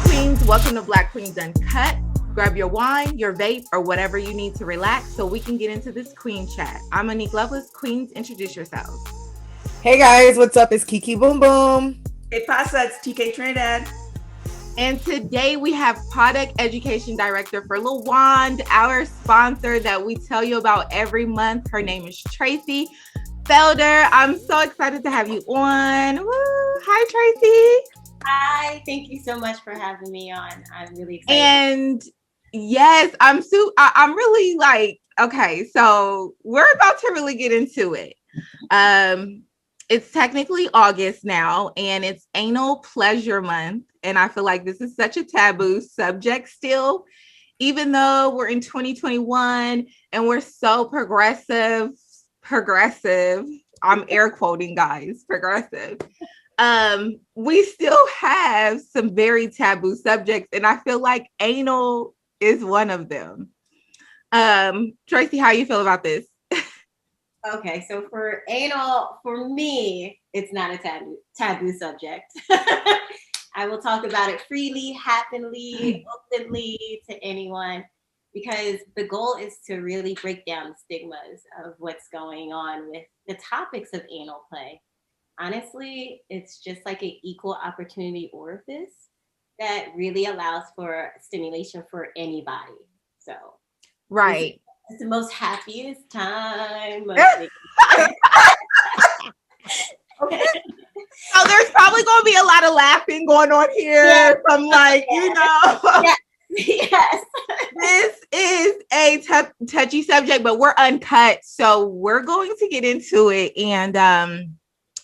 Queens? Welcome to Black Queens Uncut. Grab your wine, your vape, or whatever you need to relax so we can get into this queen chat. I'm Monique Lovelace. Queens, introduce yourselves. Hey guys, what's up? It's Kiki Boom Boom. Hey Pasa, it's TK Trinidad. And today we have Product Education Director for LaWand, our sponsor that we tell you about every month. Her name is Tracy Felder. I'm so excited to have you on. Woo. Hi, Tracy. Hi, thank you so much for having me on. I'm really excited. And yes, I'm really like, okay, so we're about to really get into it. It's technically August now, and it's Anal Pleasure Month. And I feel like this is such a taboo subject still, even though we're in 2021 and we're so progressive. I'm air quoting, guys, progressive. We still have some very taboo subjects, and I feel like anal is one of them. Tracy, how you feel about this? Okay, so for anal, for me, it's not a taboo subject. I will talk about it freely, happily, openly to anyone, because the goal is to really break down the stigmas of what's going on with the topics of anal play. Honestly, it's just like an equal opportunity orifice that really allows for stimulation for anybody. So, Right. it's the most happiest time. Okay. So there's probably going to be a lot of laughing going on here from like, Yes. This is a touchy subject, but we're uncut. So we're going to get into it and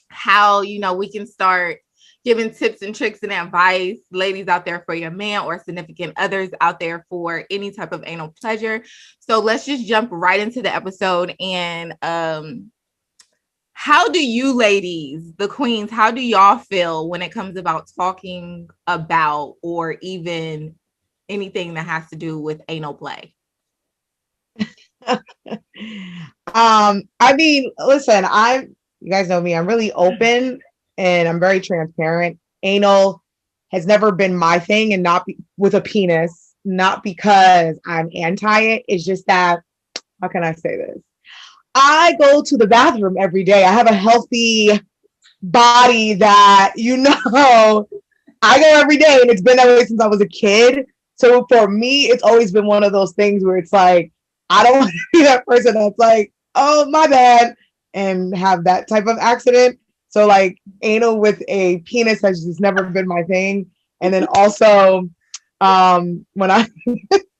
how, we can start giving tips and tricks and advice, ladies out there, for your man or significant others out there for any type of anal pleasure. So let's just jump right into the episode. And how do you ladies, the queens, how do y'all feel when it comes about talking about or even anything that has to do with anal play? I mean, listen, you guys know me, I'm really open and I'm very transparent. Anal has never been my thing, and not with a penis, not because I'm anti it. It's just that, how can I say this? I go to the bathroom every day. I have a healthy body that, I go every day, and it's been that way since I was a kid. So for me, it's always been one of those things where it's like, I don't want to be that person that's like, oh, my bad, and have that type of accident. So like anal with a penis has just never been my thing. And then also, when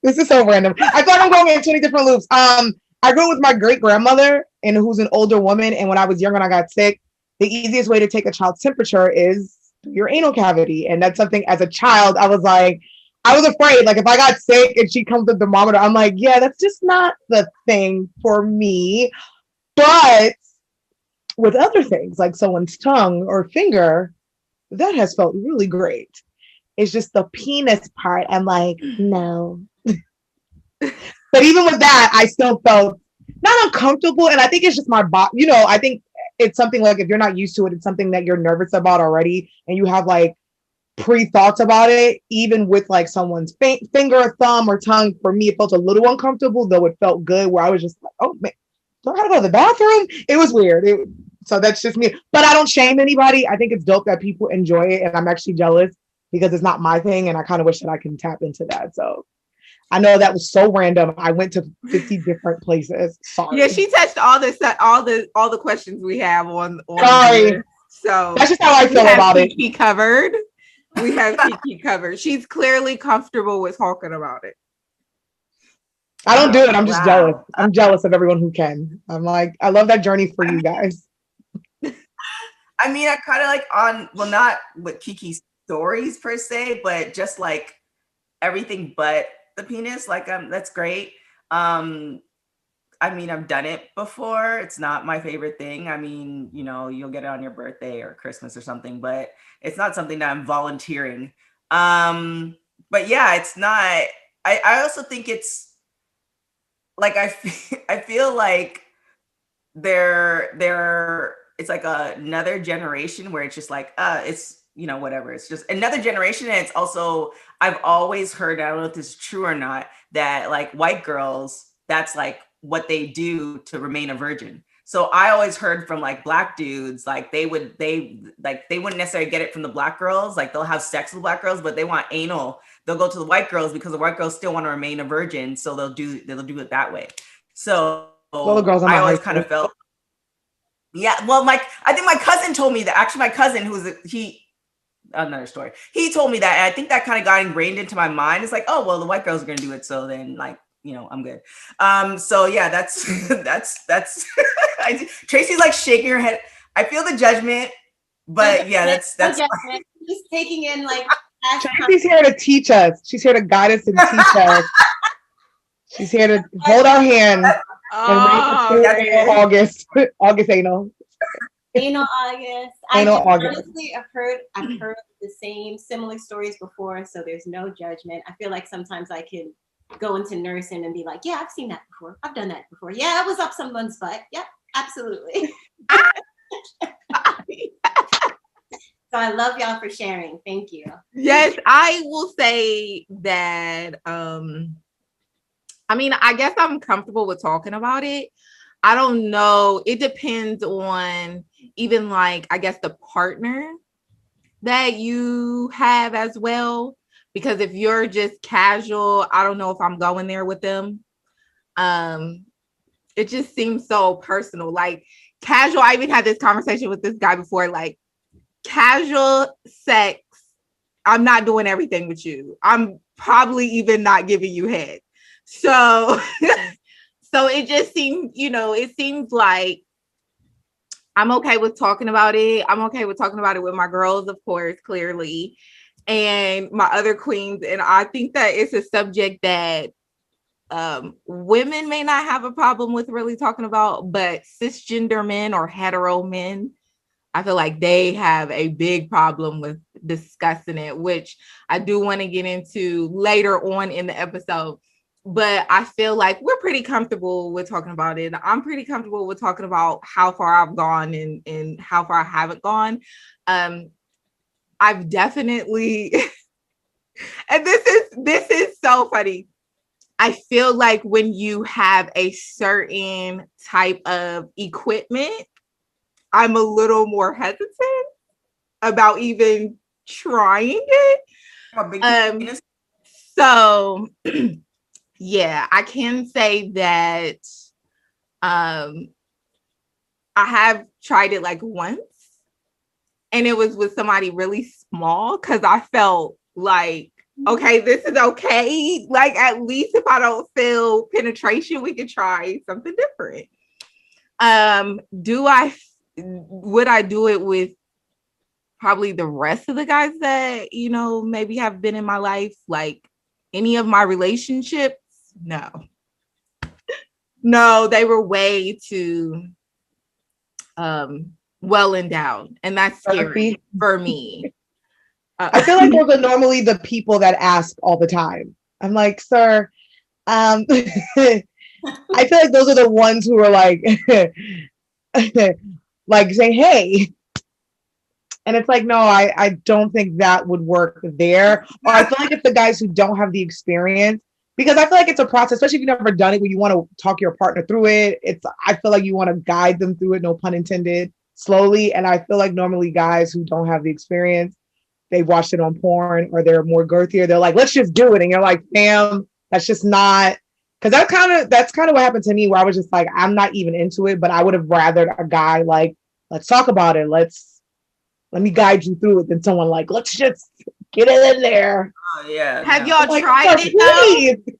this is so random. I thought I'm going in 20 different loops. I grew up with my great grandmother, and who's an older woman. And when I was younger and I got sick, the easiest way to take a child's temperature is your anal cavity. And that's something, as a child, I was afraid. Like if I got sick and she comes with the thermometer, I'm like, yeah, that's just not the thing for me. But with other things like someone's tongue or finger, that has felt really great. It's just the penis part. I'm like, no. But even with that, I still felt not uncomfortable. And I think it's just my body. I think it's something like, if you're not used to it, it's something that you're nervous about already. And you have like pre-thoughts about it, even with like someone's finger or thumb or tongue. For me, it felt a little uncomfortable, though it felt good, where I was just like, oh man, do I gotta go to the bathroom? It was weird. So that's just me. But I don't shame anybody. I think it's dope that people enjoy it. And I'm actually jealous because it's not my thing. And I kind of wish that I can tap into that. So I know that was so random. I went to 50 different places. Sorry. Yeah, she touched all the questions we have on Sorry. Here. So that's just how I feel about it. Kiki covered. We have Kiki covered. She's clearly comfortable with talking about it. I don't do it. I'm just jealous. I'm jealous of everyone who can. I'm like, I love that journey for you guys. I mean, I kind of like not with Kiki's stories per se, but just like everything but the penis. Like, that's great. I mean, I've done it before. It's not my favorite thing. I mean, you'll get it on your birthday or Christmas or something, but it's not something that I'm volunteering. But yeah, it's not. I also think it's like I feel like it's like another generation where it's just like it's whatever. It's just another generation. And it's also, I've always heard, I don't know if this is true or not, that like white girls, that's like what they do to remain a virgin. So I always heard from like Black dudes, like they wouldn't necessarily get it from the Black girls. Like they'll have sex with Black girls, but they want anal. They'll go to the white girls because the white girls still want to remain a virgin. So they'll do it that way. So the girls I always kind of felt, well, I think my cousin told me that. Actually, my cousin, another story. He told me that, and I think that kind of got ingrained into my mind. It's like, oh, well, the white girls are gonna do it, so then like, I'm good. So yeah, that's Tracy's like shaking her head. I feel the judgment, but yeah, that's judgment. He's taking in like Tracy's here to teach us. She's here to guide us and teach us. She's here to hold our hand. August anal. Anal August. Honestly, I've heard the same similar stories before, so there's no judgment. I feel like sometimes I can go into nursing and be like, yeah, I've seen that before. I've done that before. Yeah, I was up someone's butt. Yep, absolutely. So I love y'all for sharing. Thank you. Yes, I will say that, I guess I'm comfortable with talking about it. I don't know. It depends on even like, I guess, the partner that you have as well. Because if you're just casual, I don't know if I'm going there with them. It just seems so personal. Like casual, I even had this conversation with this guy before, like casual sex, I'm not doing everything with you. I'm probably even not giving you head. So so it just seems, it seems like I'm okay with talking about it. I'm okay with talking about it with my girls, of course, clearly, and my other queens. And I think that it's a subject that women may not have a problem with really talking about, but cisgender men or hetero men, I feel like they have a big problem with discussing it, which I do want to get into later on in the episode. But I feel like we're pretty comfortable with talking about it. I'm pretty comfortable with talking about how far I've gone and how far I haven't gone. I've definitely, and this is so funny. I feel like when you have a certain type of equipment, I'm a little more hesitant about even trying it. So yeah, I can say that I have tried it like once, and it was with somebody really small because I felt like, okay, this is okay. Like at least if I don't feel penetration, we could try something different. Would I do it with probably the rest of the guys that, maybe have been in my life, like any of my relationships? No, they were way too well endowed, and that's scary for me. I feel like those are normally the people that ask all the time. I'm like, sir, I feel like those are the ones who are like, like say, hey. And it's like, no, I don't think that would work there. Or I feel like it's the guys who don't have the experience, because I feel like it's a process, especially if you've never done it, where you want to talk your partner through it. I feel like you want to guide them through it, no pun intended, slowly. And I feel like normally guys who don't have the experience, they watched it on porn or they're more girthier. They're like, let's just do it. And you're like, damn, that's just not, because that's kind of what happened to me, where I was just like, I'm not even into it, but I would have rather a guy like, let's talk about it. Let me guide you through it, than someone like, let's just get it in there. Oh yeah. Have y'all tried it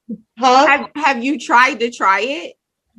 though? Huh? Have you tried to try it?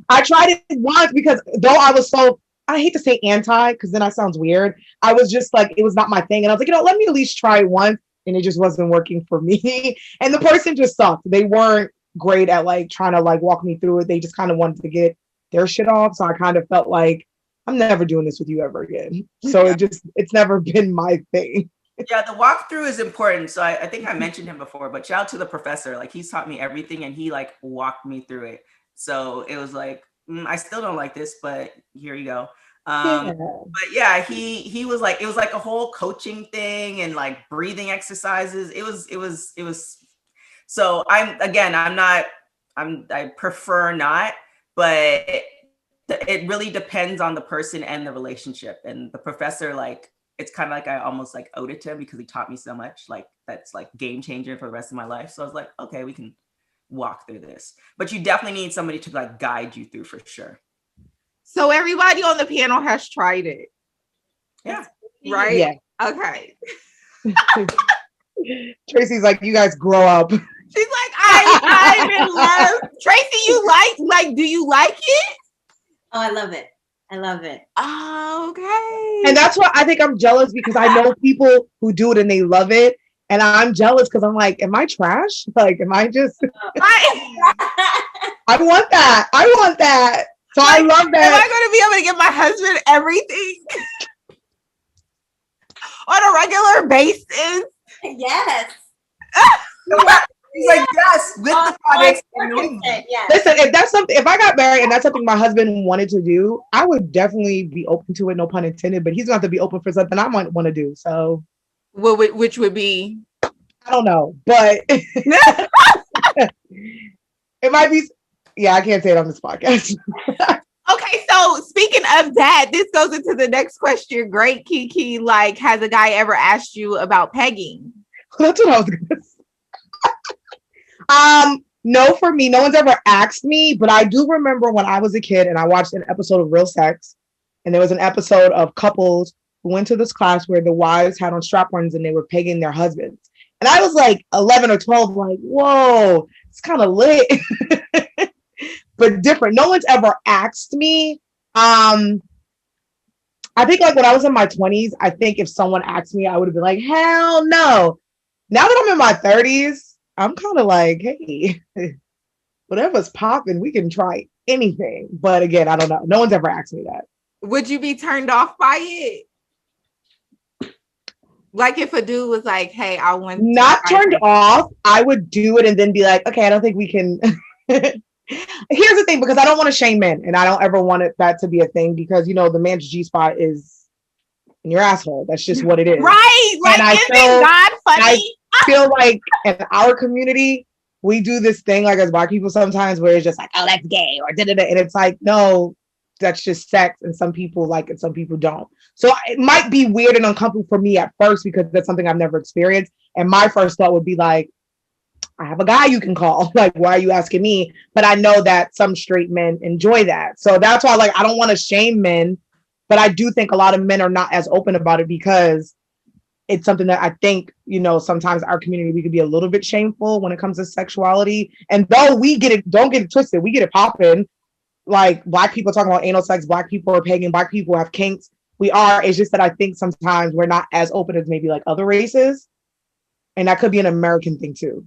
I tried it once because though I was so, I hate to say anti, because then that sounds weird. I was just like, it was not my thing. And I was like, let me at least try it once. And it just wasn't working for me. And the person just sucked. They weren't great at like trying to like walk me through it. They just kind of wanted to get their shit off. So I kind of felt like, I'm never doing this with you ever again. So it's never been my thing. Yeah, the walkthrough is important. So I think I mentioned him before, but shout out to the professor. Like he's taught me everything and he like walked me through it. So it was like, I still don't like this, but here you go. But yeah, he was like, it was like a whole coaching thing and like breathing exercises. It was. So I prefer not, but it really depends on the person and the relationship. And the professor, like, it's kind of like I almost like owed it to him because he taught me so much. Like, that's like game changer for the rest of my life. So I was like, okay, we can walk through this. But you definitely need somebody to like guide you through for sure. So everybody on the panel has tried it. Yeah. Right? Yeah. Okay. Tracy's like, you guys grow up. She's like, I'm in love. Tracy, you like, do you like it? Oh, I love it. I love it. Oh, okay. And that's why I think I'm jealous, because I know people who do it and they love it. And I'm jealous because I'm like, am I trash? Like, am I just, I want that. I want that. So like, I love that. Am I going to be able to give my husband everything on a regular basis? Yes. He's like, yes, with the products. Yes. Listen, if that's something, if I got married and that's something my husband wanted to do, I would definitely be open to it. No pun intended. But he's going to have to be open for something I might want to do. So, which would be, I don't know, but it might be. Yeah, I can't say it on this podcast. Okay, so speaking of that, this goes into the next question. Great, Kiki. Like, has a guy ever asked you about pegging? That's what I was gonna say. No, for me, no one's ever asked me, but I do remember when I was a kid and I watched an episode of Real Sex, and there was an episode of couples who went to this class where the wives had on strap-ons and they were pegging their husbands. And I was like 11 or 12, like, whoa, it's kind of lit. But different. No one's ever asked me. I think like when I was in my 20s, I think if someone asked me, I would have been like, hell no. Now that I'm in my 30s, I'm kind of like, hey, whatever's popping, we can try anything. But again, I don't know. No one's ever asked me that. Would you be turned off by it? Like if a dude was like, hey, I want not turned off, I would do it and then be like, okay, I don't think we can. Here's the thing, because I don't want to shame men, and I don't ever want that to be a thing, because, you know, the man's G-spot is in your asshole. That's just what it is. Right. Like, isn't God funny? I feel like in our community, we do this thing like as Black people sometimes where it's just like, oh, that's gay or da-da-da. And it's like, no, that's just sex. And some people like it, some people don't. So it might be weird and uncomfortable for me at first because that's something I've never experienced. And my first thought would be like, I have a guy you can call. Like, why are you asking me? But I know that some straight men enjoy that. So that's why, like, I don't want to shame men, but I do think a lot of men are not as open about it because it's something that I think, you know, sometimes our community, we could be a little bit shameful when it comes to sexuality. And though we get it, don't get it twisted, we get it popping. Like Black people talking about anal sex, Black people are pegging, Black people have kinks. We are. It's just that I think sometimes we're not as open as maybe like other races. And that could be an American thing too.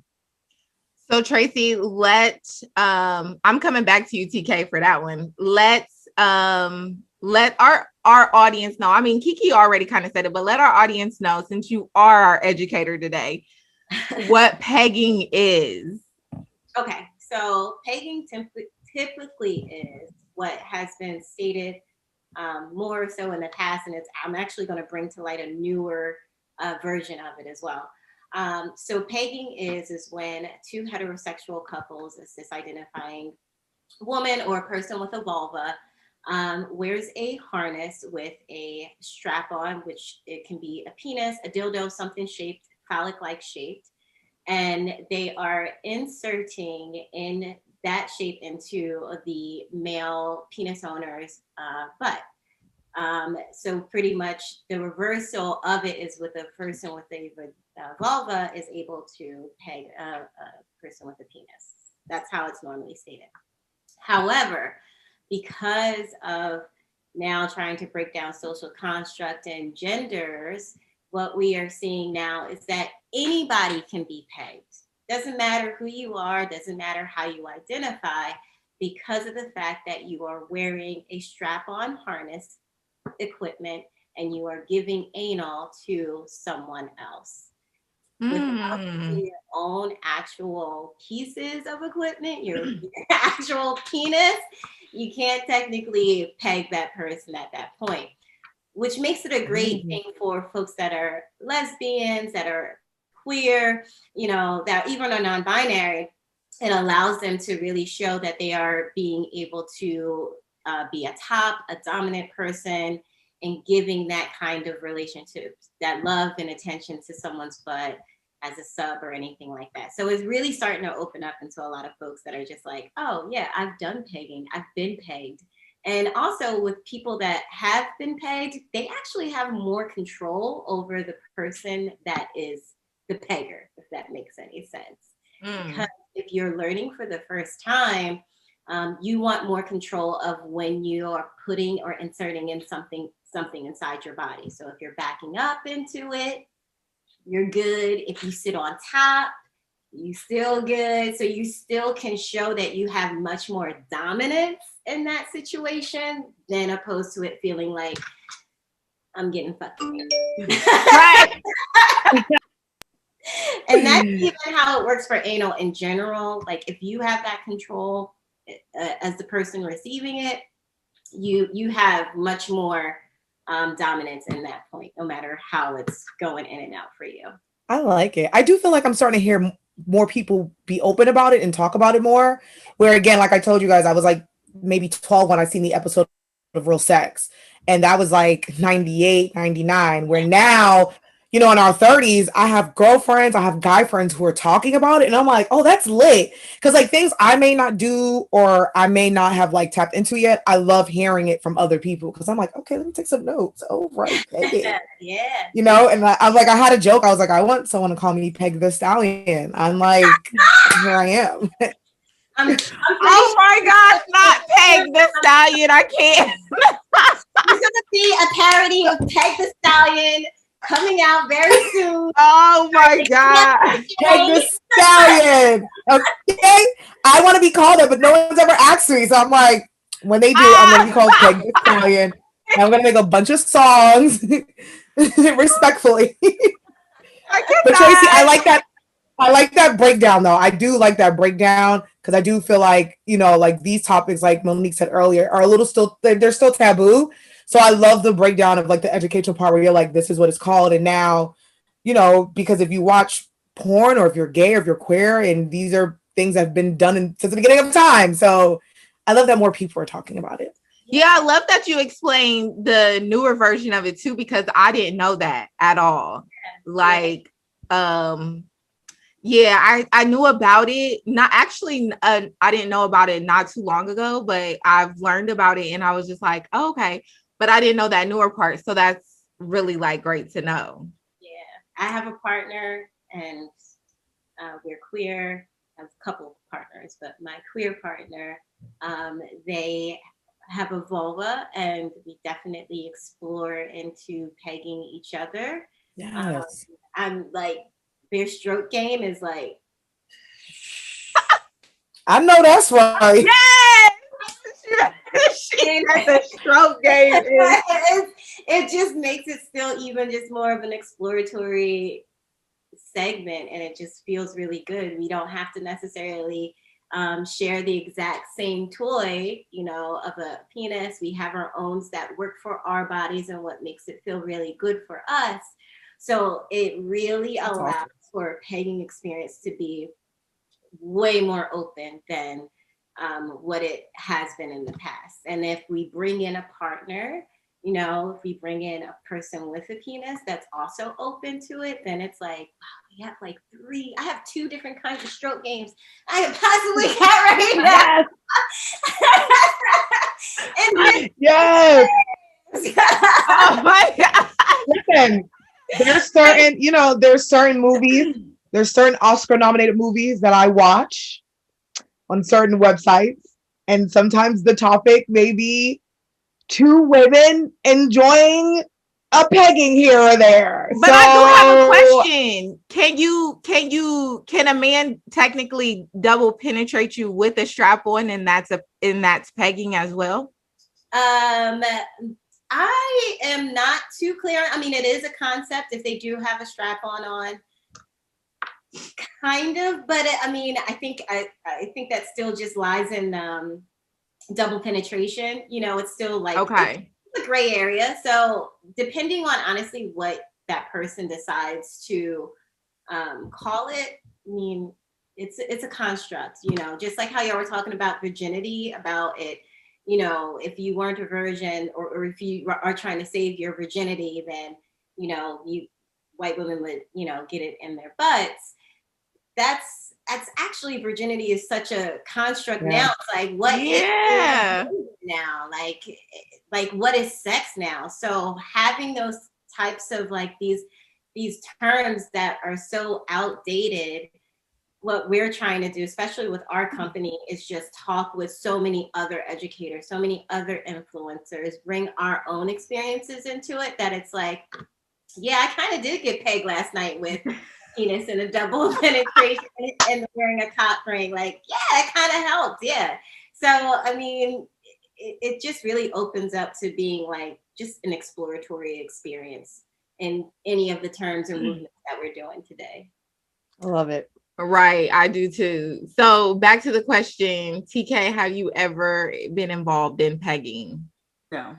So Tracy, I'm coming back to you, TK, for that one. Let our audience know. I mean, Kiki already kind of said it, but let our audience know, since you are our educator today, what pegging is. Okay, so pegging typically is what has been stated more so in the past, and I'm actually going to bring to light a newer version of it as well. So pegging is when two heterosexual couples, a cis-identifying woman or a person with a vulva, wears a harness with a strap on, which it can be a penis, a dildo, something shaped, phallic-like shaped, and they are inserting in that shape into the male penis owner's butt. So pretty much the reversal of it is with a person with a vulva is able to peg a person with a penis. That's how it's normally stated. However, because of now trying to break down social construct and genders, what we are seeing now is that anybody can be pegged. Doesn't matter who you are, doesn't matter how you identify, because of the fact that you are wearing a strap-on harness equipment and you are giving anal to someone else. without using your own actual pieces of equipment, your actual penis, you can't technically peg that person at that point, which makes it a great thing for folks that are lesbians, that are queer, that even are non-binary. It allows them to really show that they are being able to be a dominant person, and giving that kind of relationship, that love and attention to someone's butt as a sub or anything like that. So it's really starting to open up into a lot of folks that are just like, oh yeah, I've done pegging, I've been pegged. And also with people that have been pegged, they actually have more control over the person that is the pegger, if that makes any sense. Because if you're learning for the first time, you want more control of when you are putting or inserting in something inside your body. So if you're backing up into it, you're good. If you sit on top, you still good. So you still can show that you have much more dominance in that situation than opposed to it feeling like I'm getting fucked. Right. And that's even how it works for anal in general. Like if you have that control as the person receiving it, you have much more dominance in that point, no matter how it's going in and out for you. I like it. I do feel like I'm starting to hear more people be open about it and talk about it more. Where again, like I told you guys, I was like maybe 12 when I seen the episode of Real Sex. And that was like 98, 99, where now, in our 30s, I have girlfriends, I have guy friends who are talking about it. And I'm like, oh, that's lit. Because like things I may not do or I may not have like tapped into yet, I love hearing it from other people. Because I'm like, okay, let me take some notes. Oh, right. Yeah. And I'm like, I had a joke. I was like, I want someone to call me Peg the Stallion. I'm like, here I am. Oh my gosh, not Peg the Stallion. I can't. There's going to be a parody of Peg the Stallion coming out very soon. Oh my God. Peg the Stallion. Okay. I want to be called it, but no one's ever asked me. So I'm like, when they do, I'm going to be called Peg the Stallion. And I'm going to make a bunch of songs respectfully. But Tracy, I like that breakdown though. I do like that breakdown because I do feel like, like these topics, like Monique said earlier, are a little they're still taboo. So I love the breakdown of like the educational part where you're like, this is what it's called. And now, because if you watch porn or if you're gay or if you're queer, and these are things that have been done since the beginning of time. So I love that more people are talking about it. Yeah, I love that you explained the newer version of it too, because I didn't know that at all. Like, yeah, I knew about it. Not actually, I didn't know about it not too long ago, but I've learned about it and I was just like, oh, okay. But I didn't know that newer part. So that's really like great to know. Yeah, I have a partner and we're queer. I have a couple of partners, but my queer partner, they have a vulva and we definitely explore into pegging each other. Yes. I'm like, their stroke game is like. I know that's right. Yes! She has a stroke game. It just makes it still even just more of an exploratory segment, and it just feels really good. We don't have to necessarily share the exact same toy, of a penis. We have our own that work for our bodies and what makes it feel really good for us. So it really allows for a pegging experience to be way more open than what it has been in the past. And if we bring in a partner, if we bring in a person with a penis that's also open to it, then it's like, wow, we have like I have 2 different kinds of stroke games I can possibly get right now. Yes. Oh my God. Listen, there's certain movies, there's certain Oscar nominated movies that I watch on certain websites. And sometimes the topic may be 2 women enjoying a pegging here or there. But I do have a question. Can a man technically double penetrate you with a strap on and that's pegging as well? I am not too clear. I mean, it is a concept if they do have a strap on. Kind of, but I mean, I think that still just lies in double penetration. You know, it's still like it's a gray area. So depending on honestly what that person decides to call it, I mean, it's a construct. You know, just like how y'all were talking about virginity, about it. You know, if you weren't a virgin, or if you are trying to save your virginity, then you know, white women would, you know, get it in their butts. That's actually, virginity is such a construct now. It's like, what is now? Like what is sex now? So having those types of like these terms that are so outdated, what we're trying to do, especially with our company, is just talk with so many other educators, so many other influencers, bring our own experiences into it, that it's like, yeah, I kind of did get pegged last night with penis and a double penetration and wearing a cock ring. Like, yeah, it kind of helped. Yeah. So, I mean, it just really opens up to being like just an exploratory experience in any of the terms or movements that we're doing today. I love it. Right. I do too. So back to the question, TK, have you ever been involved in pegging? No.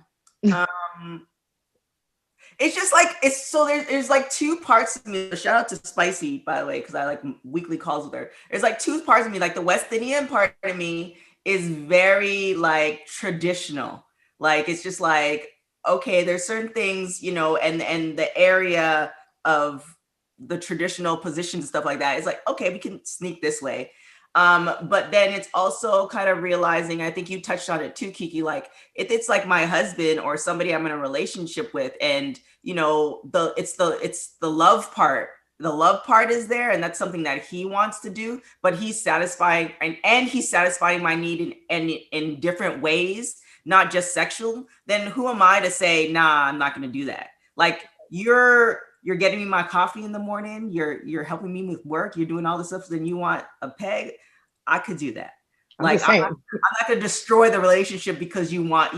It's just like, it's so there's like two parts of me. Shout out to Spicy, by the way, because I like weekly calls with her. There's like two parts of me. Like the West Indian part of me is very like traditional. Like it's just like, okay, there's certain things, you know, and the area of the traditional positions and stuff like that. It's like, okay, we can sneak this way. But then it's also kind of realizing, I think you touched on it too, Kiki, like if it's like my husband or somebody I'm in a relationship with, and you know, it's the love part. The love part is there, and that's something that he wants to do, but he's satisfying and he's satisfying my need in different ways, not just sexual. Then who am I to say, nah, I'm not gonna do that? Like you're getting me my coffee in the morning. You're helping me with work. You're doing all this stuff. Then you want a peg? I could do that. Like I'm not going to destroy the relationship because you want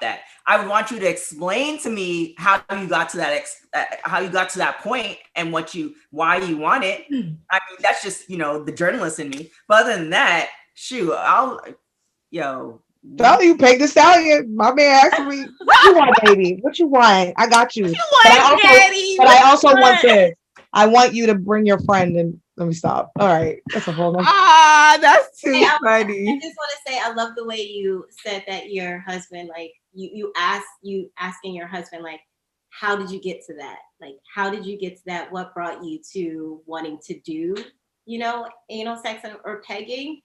that. I would want you to explain to me how you got to that point and why you want it. I mean, that's just, you know, the journalist in me. But other than that, shoot, Tell you peg the stallion. My man asked me, "What you want, baby? What you want? I got you." I also want this. I want you to bring your friend and let me stop. All right, that's a whole. That's too funny. I just want to say I love the way you said that your husband, like you asking your husband, like, how did you get to that? Like, how did you get to that? What brought you to wanting to do, you know, anal sex or pegging?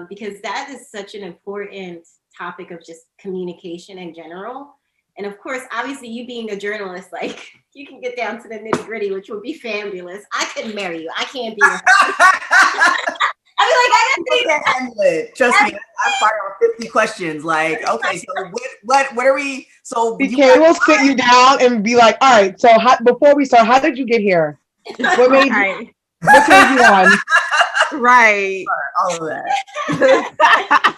Because that is such an important topic of just communication in general. And of course, obviously, you being a journalist, like you can get down to the nitty gritty, which would be fabulous. I couldn't marry you. I can't be your I can't handle it. Trust me, I fire off 50 questions. Like, okay, so what are we? So BK will sit you down and be like, all right, so before we start, how did you get here? What made you? What turned you on? Right. All of that.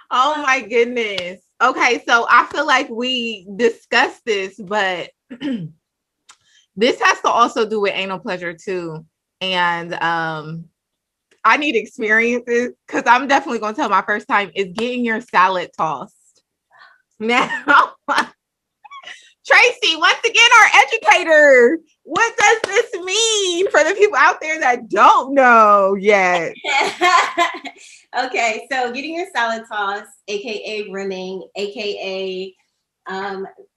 Oh my goodness. Okay, so I feel like we discussed this, but this has to also do with anal pleasure too. And I need experiences because I'm definitely going to tell my first time is getting your salad tossed. Now, Tracy, once again, our educator, what does this mean for the people out there that don't know yet? Okay, so getting your salad toss, aka rimming, aka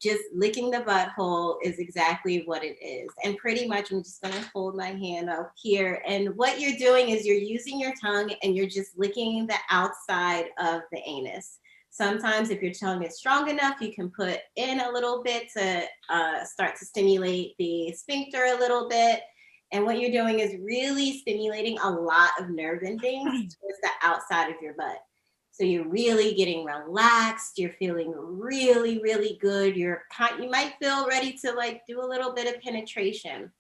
just licking the butthole is exactly what it is. And pretty much, I'm just gonna hold my hand up here. And what you're doing is you're using your tongue and you're just licking the outside of the anus. Sometimes if your tongue is strong enough, you can put in a little bit to start to stimulate the sphincter a little bit. And what you're doing is really stimulating a lot of nerve endings towards the outside of your butt. So you're really getting relaxed. You're feeling really, really good. You might feel ready to like do a little bit of penetration.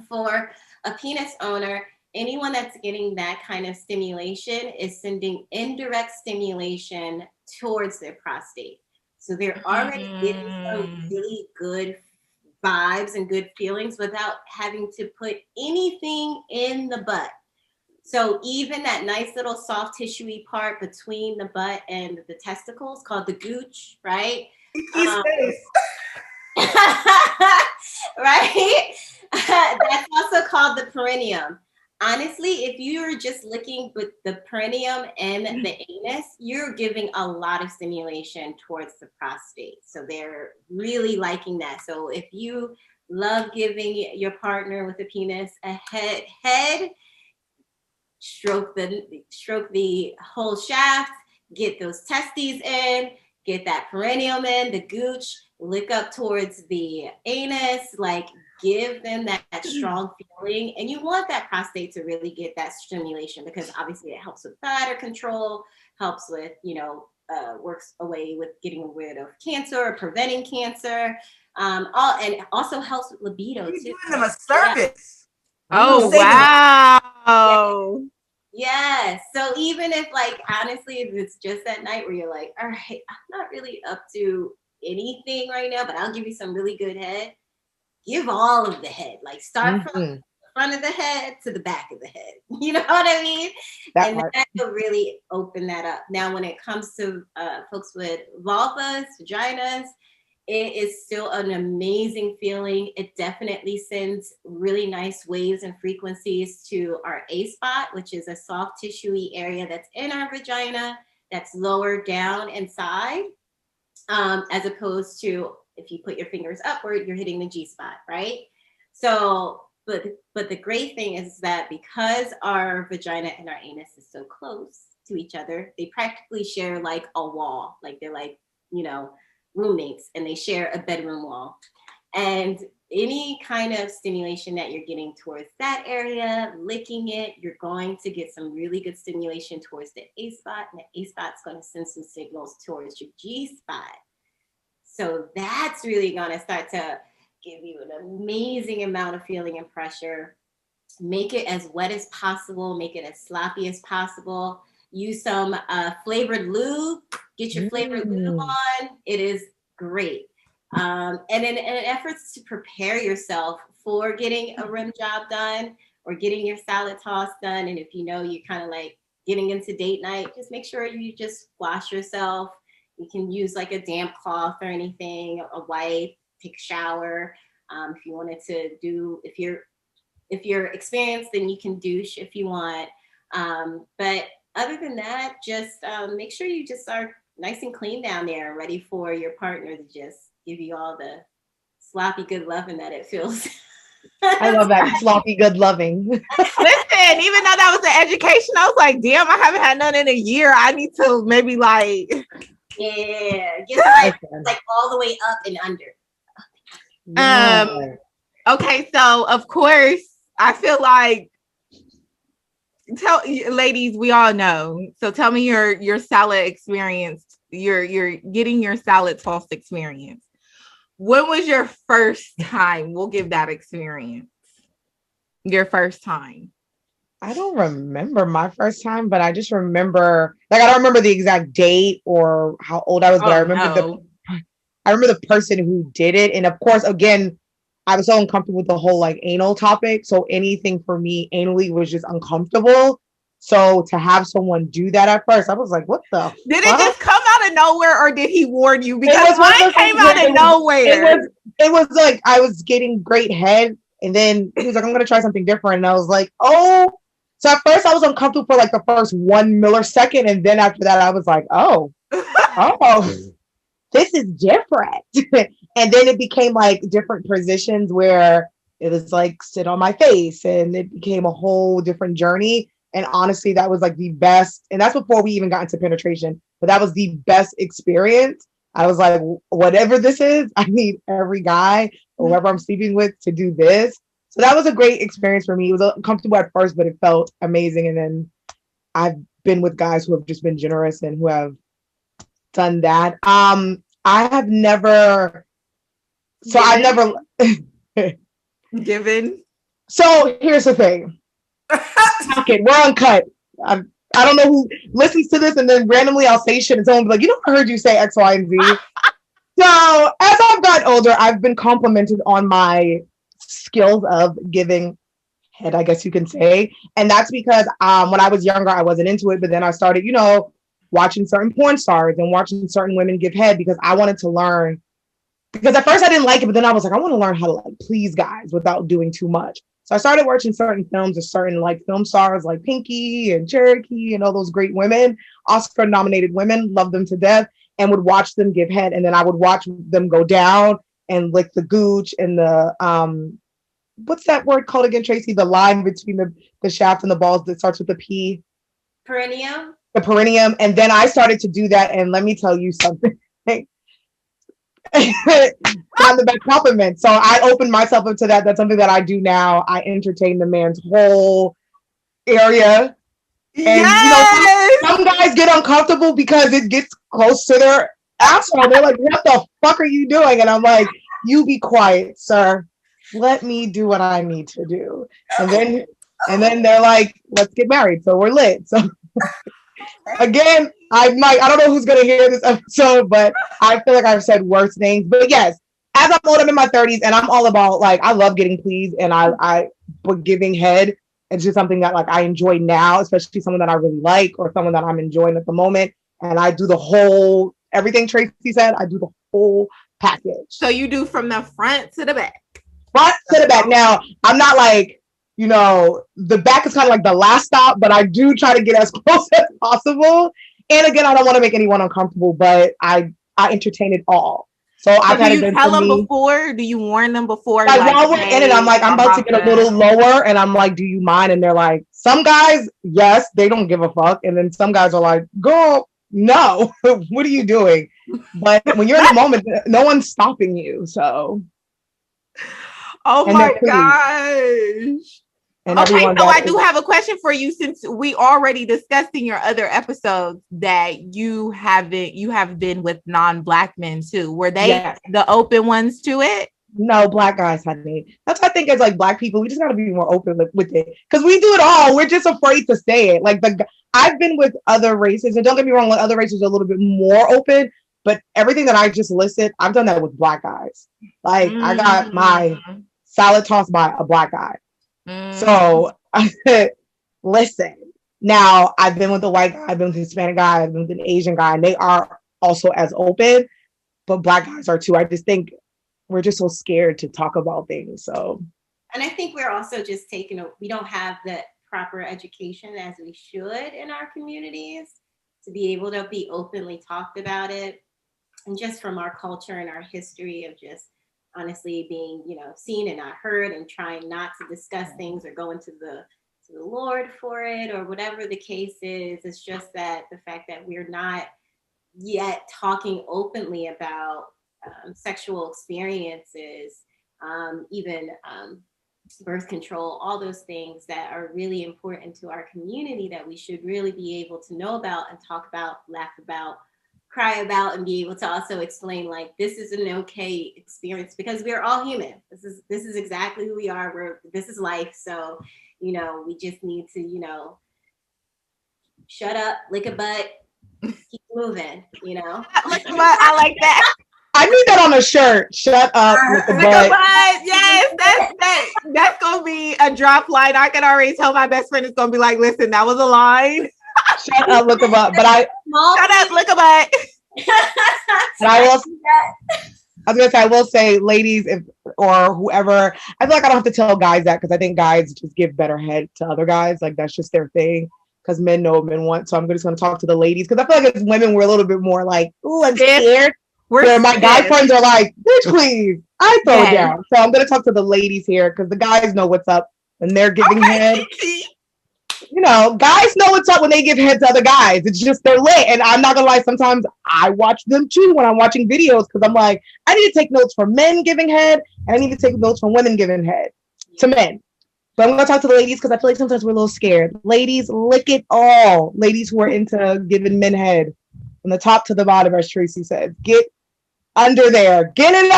For a penis owner, anyone that's getting that kind of stimulation is sending indirect stimulation towards their prostate. So they're already getting some really good vibes and good feelings without having to put anything in the butt. So even that nice little soft tissue-y part between the butt and the testicles called the gooch, right? Right? That's also called the perineum. Honestly, if you're just looking with the perineum and the anus, you're giving a lot of stimulation towards the prostate. So they're really liking that. So if you love giving your partner with a penis a head, stroke the whole shaft, get those testes in, get that perineum in, the gooch, lick up towards the anus, like give them that strong feeling. And you want that prostate to really get that stimulation because obviously it helps with bladder control, helps with, works away with getting rid of cancer or preventing cancer. And also helps with libido too. You're doing them a service. Yeah. Oh, wow. Yes. So even if honestly, if it's just that night where you're like, all right, I'm not really up to anything right now, but I'll give you some really good head. Give all of the head. Start from the front of the head to the back of the head. You know what I mean? That will really open that up. Now, when it comes to folks with vulvas, vaginas, it is still an amazing feeling. It definitely sends really nice waves and frequencies to our A-spot, which is a soft tissue-y area that's in our vagina, that's lower down inside, as opposed to if you put your fingers upward, you're hitting the G-spot, right? So, but the great thing is that because our vagina and our anus is so close to each other, they practically share like a wall. They're roommates, and they share a bedroom wall. And any kind of stimulation that you're getting towards that area, licking it, you're going to get some really good stimulation towards the A-spot, and the A-spot's going to send some signals towards your G-spot. So that's really going to start to give you an amazing amount of feeling and pressure. Make it as wet as possible, make it as sloppy as possible. Use some flavored lube. Get your flavored lube on. It is great. And in efforts to prepare yourself for getting a rim job done or getting your salad toss done, and if you're kind of getting into date night, just make sure you just wash yourself. You can use a damp cloth or anything, a wipe, take a shower. If you wanted to do, if you're experienced, then you can douche if you want. But other than that, just make sure you just are nice and clean down there, ready for your partner to just give you all the sloppy good loving that it feels. I love that sloppy good loving. Listen, even though that was an education, I was like, damn, I haven't had none in a year. I need to maybe get all the way up and under. Okay, so of course, I feel like ladies, we all know. So tell me your salad experience. You're getting your salad toss experience. When was your first time? We'll give that experience. Your first time. I don't remember my first time, but I just remember, I don't remember the exact date or how old I was, but I remember the person who did it. And of course, again, I was so uncomfortable with the whole anal topic. So anything for me anally was just uncomfortable. So to have someone do that at first, I was like, what the Did fuck? it just come out of nowhere, or did he warn you? Because mine came out of nowhere. It was like I was getting great head, and then he was like, I'm going to try something different. And I was like, oh. So at first I was uncomfortable for the first 1 millisecond. And then after that, I was like, oh, this is different. And then it became different positions where it was sit on my face, and it became a whole different journey. And honestly, that was the best. And that's before we even got into penetration, but that was the best experience. I was like, whatever this is, I need every guy or whoever I'm sleeping with to do this. So that was a great experience for me. It was uncomfortable at first, but it felt amazing. And then I've been with guys who have just been generous and who have done that. I have never. So I've never given. So here's the thing. Okay, we're Uncut. I don't know who listens to this, and then randomly I'll say shit, and someone will be like, I heard you say X, Y, and Z. So as I've gotten older, I've been complimented on my skills of giving head, I guess you can say. And that's because when I was younger, I wasn't into it. But then I started, watching certain porn stars and watching certain women give head because I wanted to learn. Because at first I didn't like it, but then I was like, I want to learn how to like please guys without doing too much. So I started watching certain films of certain like film stars like Pinky and Cherokee and all those great women, Oscar nominated women, love them to death, and would watch them give head. And then I would watch them go down and lick the gooch and the what's that word called again, Tracy? The line between the shaft and the balls that starts with the P. Perineum. The perineum. And then I started to do that. And let me tell you something. Not the best compliment. So I opened myself up to that. That's something that I do now. I entertain the man's whole area. And some guys get uncomfortable because it gets close to their asshole. They're like, what the fuck are you doing? And I'm like, you be quiet, sir. Let me do what I need to do. And then they're like, let's get married. So we're lit. So again, I don't know who's gonna hear this episode, but I feel like I've said worse things. But yes, as I'm old, I'm in my 30s, and I'm all about like I love getting pleased, and but giving head is just something that like I enjoy now, especially someone that I really like or someone that I'm enjoying at the moment. And I do the whole everything Tracy said. I do the whole package. So you do from the front to the back. Front to the back. Now I'm not like. The back is kind of like the last stop, but I do try to get as close as possible. And again, I don't want to make anyone uncomfortable, but I entertain it all. So I've had do you tell them before? Do you warn them before? Like while we're in it, I'm like, I'm about to get a little lower, and I'm like, do you mind? And they're like, some guys, yes, they don't give a fuck, and then some guys are like, girl, no, what are you doing? But when you're in the moment, no one's stopping you. So, oh my gosh. Okay, so I do have a question for you, since we already discussed in your other episodes that you have been with non-Black men too. Were they the open ones to it? No, Black guys, honey. That's what I think as like Black people, we just gotta be more open with it. Because we do it all. We're just afraid to say it. Like I've been with other races, and don't get me wrong, other races are a little bit more open, but everything that I just listed, I've done that with Black guys. Like I got my salad tossed by a Black guy. So listen, now I've been with a white guy, I've been with a Hispanic guy, I've been with an Asian guy, and they are also as open, but Black guys are too. I just think we're just so scared to talk about things. So, and I think we're also just we don't have the proper education as we should in our communities to be able to be openly talked about it. And just from our culture and our history of just honestly being, seen and not heard, and trying not to discuss things or go into the Lord for it, or whatever the case is. It's just that the fact that we're not yet talking openly about sexual experiences, even birth control, all those things that are really important to our community that we should really be able to know about and talk about, laugh about, cry about, and be able to also explain like this is an okay experience, because we're all human. This is exactly who we are. This is life. So, we just need to, shut up, lick a butt, keep moving, Lick a butt, I like that. I need that on a shirt. Shut up, lick a butt. Yes, that's gonna be a drop line. I can already tell my best friend is gonna be like, listen, that was a line. Shut up, look about. But shut up, look about. And I will say, ladies, or whoever, I feel like I don't have to tell guys that, because I think guys just give better head to other guys. Like that's just their thing. Because men know what men want. So I'm just going to talk to the ladies, because I feel like as women, we're a little bit more like, ooh, I'm scared. Where my guy friends are like, bitch, please, I throw it down. So I'm going to talk to the ladies here, because the guys know what's up when they're giving head. Guys know what's up when they give head to other guys. It's just they're lit. And I'm not gonna lie, sometimes I watch them too when I'm watching videos, because I'm like, I need to take notes from men giving head, and I need to take notes from women giving head to men. But I'm gonna talk to the ladies, because I feel like sometimes we're a little scared. Ladies, lick it all. Ladies who are into giving men head from the top to the bottom, as Tracy said, get under there, get it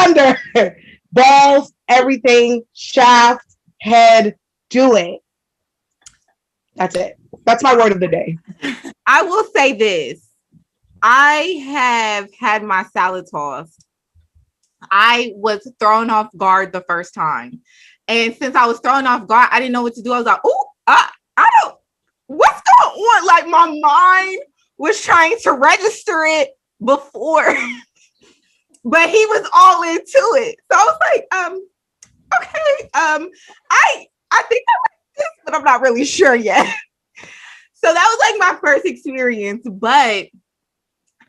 under. Balls, everything, shaft, head, do it. That's it. That's my word of the day. I will say this. I have had my salad tossed I was thrown off guard the first time. And since I was thrown off guard, I didn't know what to do. I was like, oh, I don't, what's going on? Like my mind was trying to register it before, but he was all into it. So I was like, okay, I think I like this, but I'm not really sure yet. So that was like my first experience. But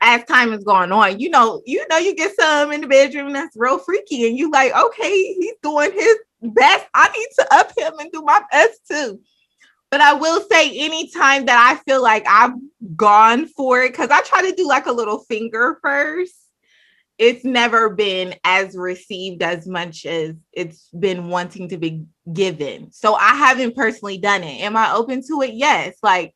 as time is going on, you get some in the bedroom that's real freaky, and you like, okay, he's doing his best. I need to up him and do my best too. But I will say, anytime that I feel like I've gone for it, because I try to do like a little finger first, it's never been as received as much as it's been wanting to be given. So I haven't personally done it. Am I open to it? Yes. Like,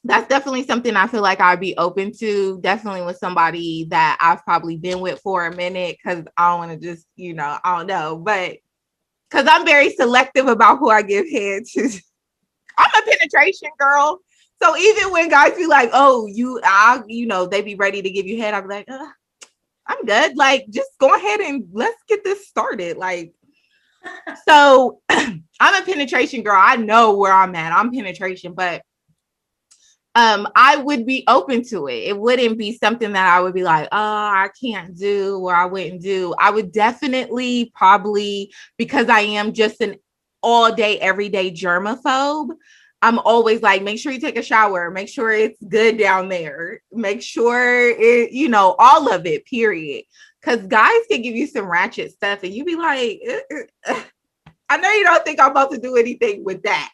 that's definitely something I feel like I'd be open to, definitely with somebody that I've probably been with for a minute, because I don't want to just, I don't know, but because I'm very selective about who I give head to. I'm a penetration girl. So even when guys be like, oh, they be ready to give you head, I'll be like, I'm good. Like, just go ahead and let's get this started. Like, so I'm a penetration girl. I know where I'm at. I'm penetration, but I would be open to it. It wouldn't be something that I would be like, oh, I can't do, or I wouldn't do. I would definitely probably, because I am just an all day, everyday germaphobe, I'm always like, make sure you take a shower, make sure it's good down there, make sure it, all of it, period. Because guys can give you some ratchet stuff and you be like, I know you don't think I'm about to do anything with that.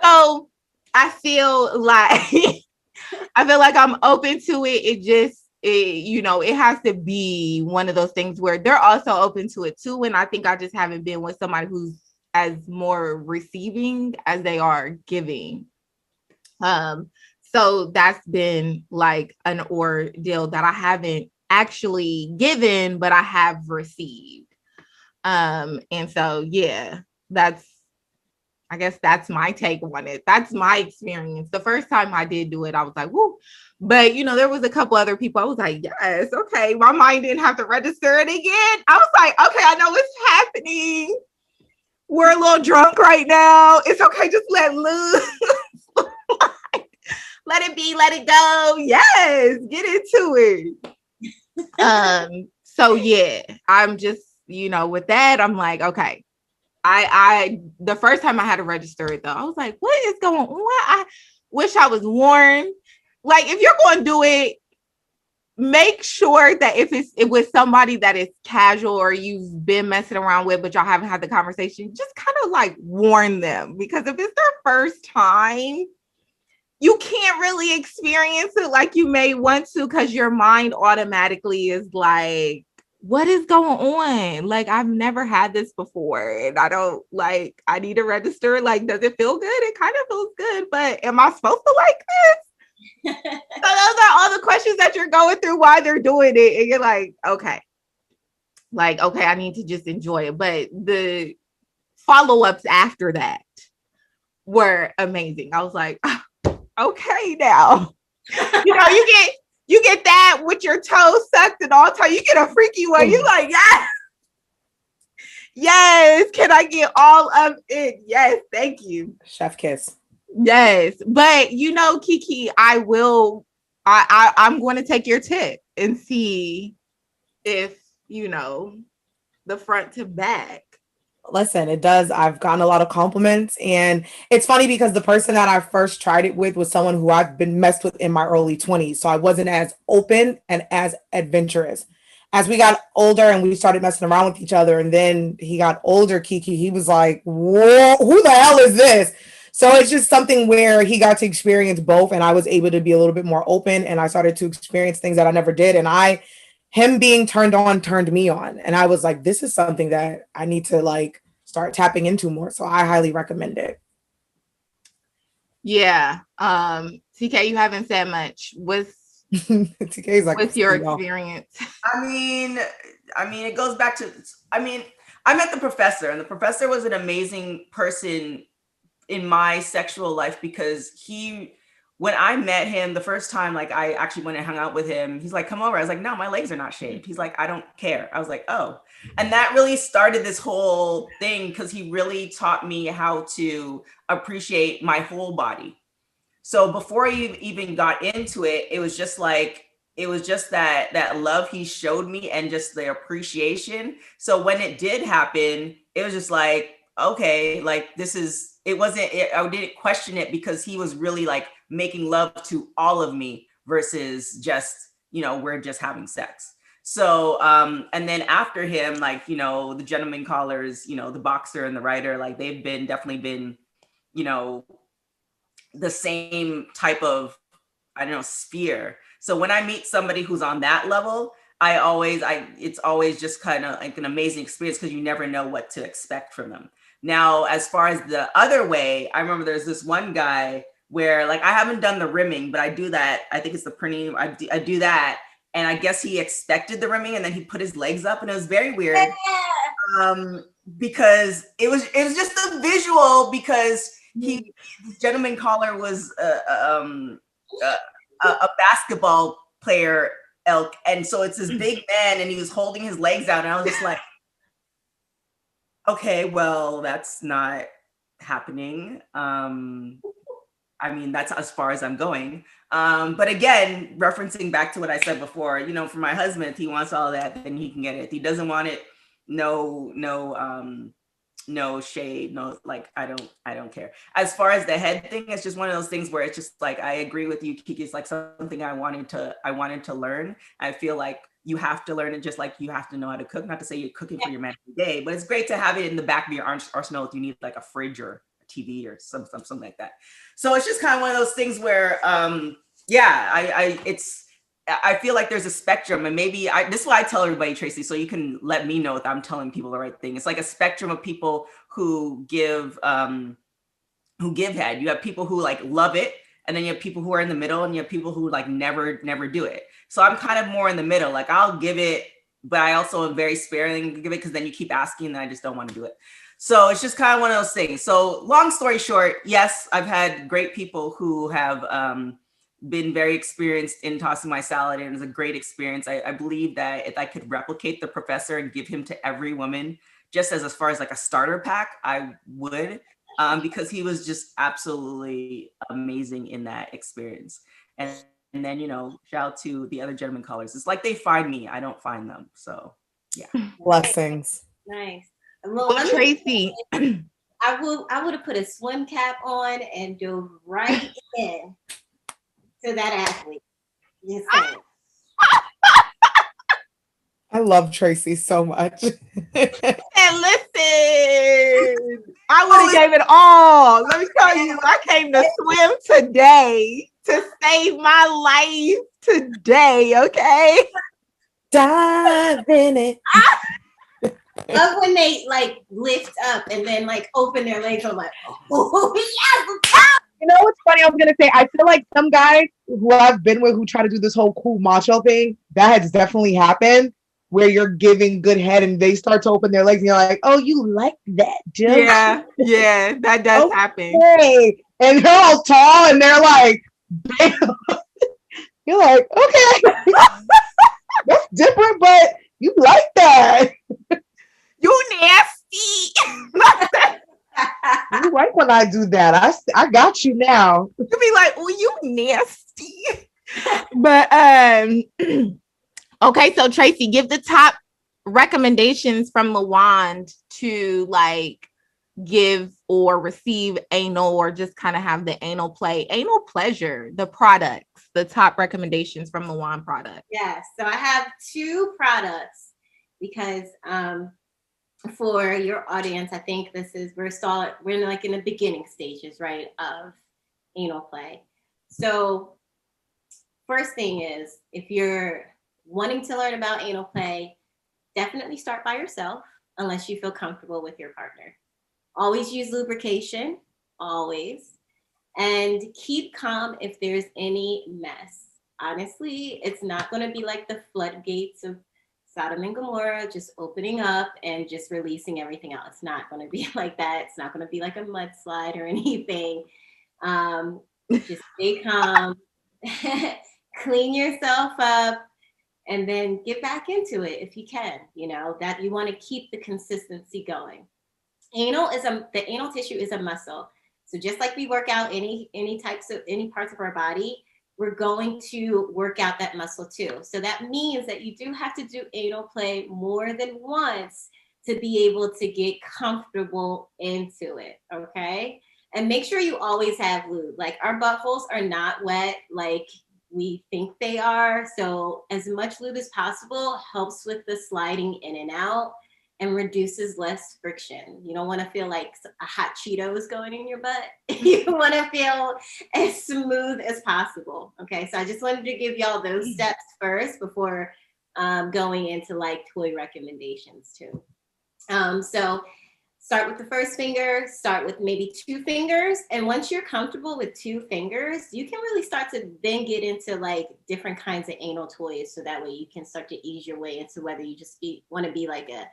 So I feel like I'm open to it. It has to be one of those things where they're also open to it too. And I think I just haven't been with somebody who's as more receiving as they are giving. So that's been like an ordeal that I haven't actually given, but I have received. And so, yeah, I guess that's my take on it. That's my experience. The first time I did do it, I was like, whoo. But, there was a couple other people. I was like, yes, okay. My mind didn't have to register it again. I was like, okay, I know what's happening. We're a little drunk right now. It's okay. Just let loose. Let it be. Let it go. Yes. Get into it. So, yeah, I'm just, with that, I'm like, okay. I the first time I had to register it though, I was like, what is going on? I wish I was warned. Like, if you're going to do it, make sure that if it was somebody that is casual or you've been messing around with, but y'all haven't had the conversation, just kind of like warn them, because if it's their first time, you can't really experience it like you may want to, because your mind automatically is like, what is going on? Like, I've never had this before. And I need to register. Like, does it feel good? It kind of feels good, but am I supposed to like this? So those are all the questions that you're going through while they're doing it. And you're like, okay, I need to just enjoy it. But the follow-ups after that were amazing. I was like, oh, okay, now, you get that with your toes sucked and all time. You get a freaky one. You like, yes. Yes. Can I get all of it? Yes. Thank you. Chef kiss. Yes. But Kiki, I'm going to take your tip and see if, the front to back. Listen, it does. I've gotten a lot of compliments, and it's funny because the person that I first tried it with was someone who I've been messed with in my early 20s. So I wasn't as open and as adventurous. As we got older and we started messing around with each other, and then he got older, Kiki, he was like, whoa, who the hell is this? So it's just something where he got to experience both, and I was able to be a little bit more open, and I started to experience things that I never did. And him being turned on turned me on. And I was like, this is something that I need to like start tapping into more. So I highly recommend it. Yeah. TK, you haven't said much. TK's like, what's your experience? I mean, it goes back to, I met the professor, and the professor was an amazing person in my sexual life, because he when I met him the first time, like I actually went and hung out with him, he's like, come over. I was like, no, my legs are not shaved. He's like, I don't care. I was like, oh. And that really started this whole thing because he really taught me how to appreciate my whole body. So before I even got into it, it was just that love he showed me and just the appreciation. So when it did happen, it was just like, okay, like I didn't question it because he was really like making love to all of me versus just, we're just having sex. So, and then after him, like, the gentleman callers, the boxer and the writer, like they've definitely been, the same type of, I don't know, sphere. So when I meet somebody who's on that level, it's always just kind of like an amazing experience because you never know what to expect from them. Now, as far as the other way, I remember there's this one guy where like I haven't done the rimming, but I do that. I think it's the printing. I do that. And I guess he expected the rimming and then he put his legs up and it was very weird. Because it was just a visual because the gentleman caller was a basketball player elk. And so it's this big man and he was holding his legs out. And I was just like, okay, well, that's not happening. I mean, that's as far as I'm going. But again, referencing back to what I said before, for my husband, if he wants all that, then he can get it. If he doesn't want it, no shade, no, like, I don't care. As far as the head thing, it's just one of those things where it's just like, I agree with you, Kiki. It's like something I wanted to learn. I feel like you have to learn it just like you have to know how to cook. Not to say you're cooking for your man every day, but it's great to have it in the back of your arsenal if you need like a fridge or a TV or something like that. So it's just kind of one of those things where, I feel like there's a spectrum, and maybe this is what I tell everybody, Tracy, so you can let me know if I'm telling people the right thing. It's like a spectrum of people who give head. You have people who like love it, and then you have people who are in the middle, and you have people who like never do it. So I'm kind of more in the middle. Like I'll give it, but I also am very sparing to give it because then you keep asking, and I just don't want to do it. So it's just kind of one of those things. So long story short, yes, I've had great people who have been very experienced in tossing my salad, and it was a great experience. I believe that if I could replicate the professor and give him to every woman, just as far as like a starter pack, I would, because he was just absolutely amazing in that experience. And then, shout out to the other gentleman callers. It's like they find me, I don't find them. So yeah. Blessings. Nice. Well, Tracy, I would have put a swim cap on and dove right in to that athlete. Just saying. I love Tracy so much. And listen, I would have gave it all. Let me tell you, I came to swim today to save my life today, okay? Dive in it. Love when they like lift up and then like open their legs. I'm like, oh yes. You know what's funny? I was gonna say, I feel like some guys who I've been with who try to do this whole cool macho thing, that has definitely happened, where you're giving good head and they start to open their legs and you're like, oh, you like that, Joe? Yeah, that does happen. And they're all tall and they're like, damn. You're like, okay, that's different, but you like that. You nasty. You like when I do that. I got you now. You be like, oh, you nasty. But okay, so Tracy, give the top recommendations from LaWand to like give or receive anal or just kind of have the anal pleasure, the products, the top recommendations from LaWand product. Yes, so I have 2 products because for your audience, I think we're in the beginning stages, right, of anal play. So first thing is, if you're wanting to learn about anal play, definitely start by yourself unless you feel comfortable with your partner. Always use lubrication, always. And keep calm if there's any mess. Honestly, it's not going to be like the floodgates of Sodom and Gomorrah, just opening up and just releasing everything out. It's not going to be like that. It's not going to be like a mudslide or anything. Just stay calm, clean yourself up, and then get back into it if you can. You know, that you want to keep the consistency going. The anal tissue is a muscle. So just like we work out any parts of our body, we're going to work out that muscle too. So that means that you do have to do anal play more than once to be able to get comfortable into it. Okay. And make sure you always have lube. Like, our buttholes are not wet like we think they are. So as much lube as possible helps with the sliding in and out and reduces less friction. You don't want to feel like a hot Cheeto is going in your butt. You want to feel as smooth as possible. Okay, so I just wanted to give y'all those steps first before going into like toy recommendations too. So start with the first finger, start with maybe 2 fingers. And once you're comfortable with 2 fingers, you can really start to then get into like different kinds of anal toys. So that way you can start to ease your way into whether you just want to be like a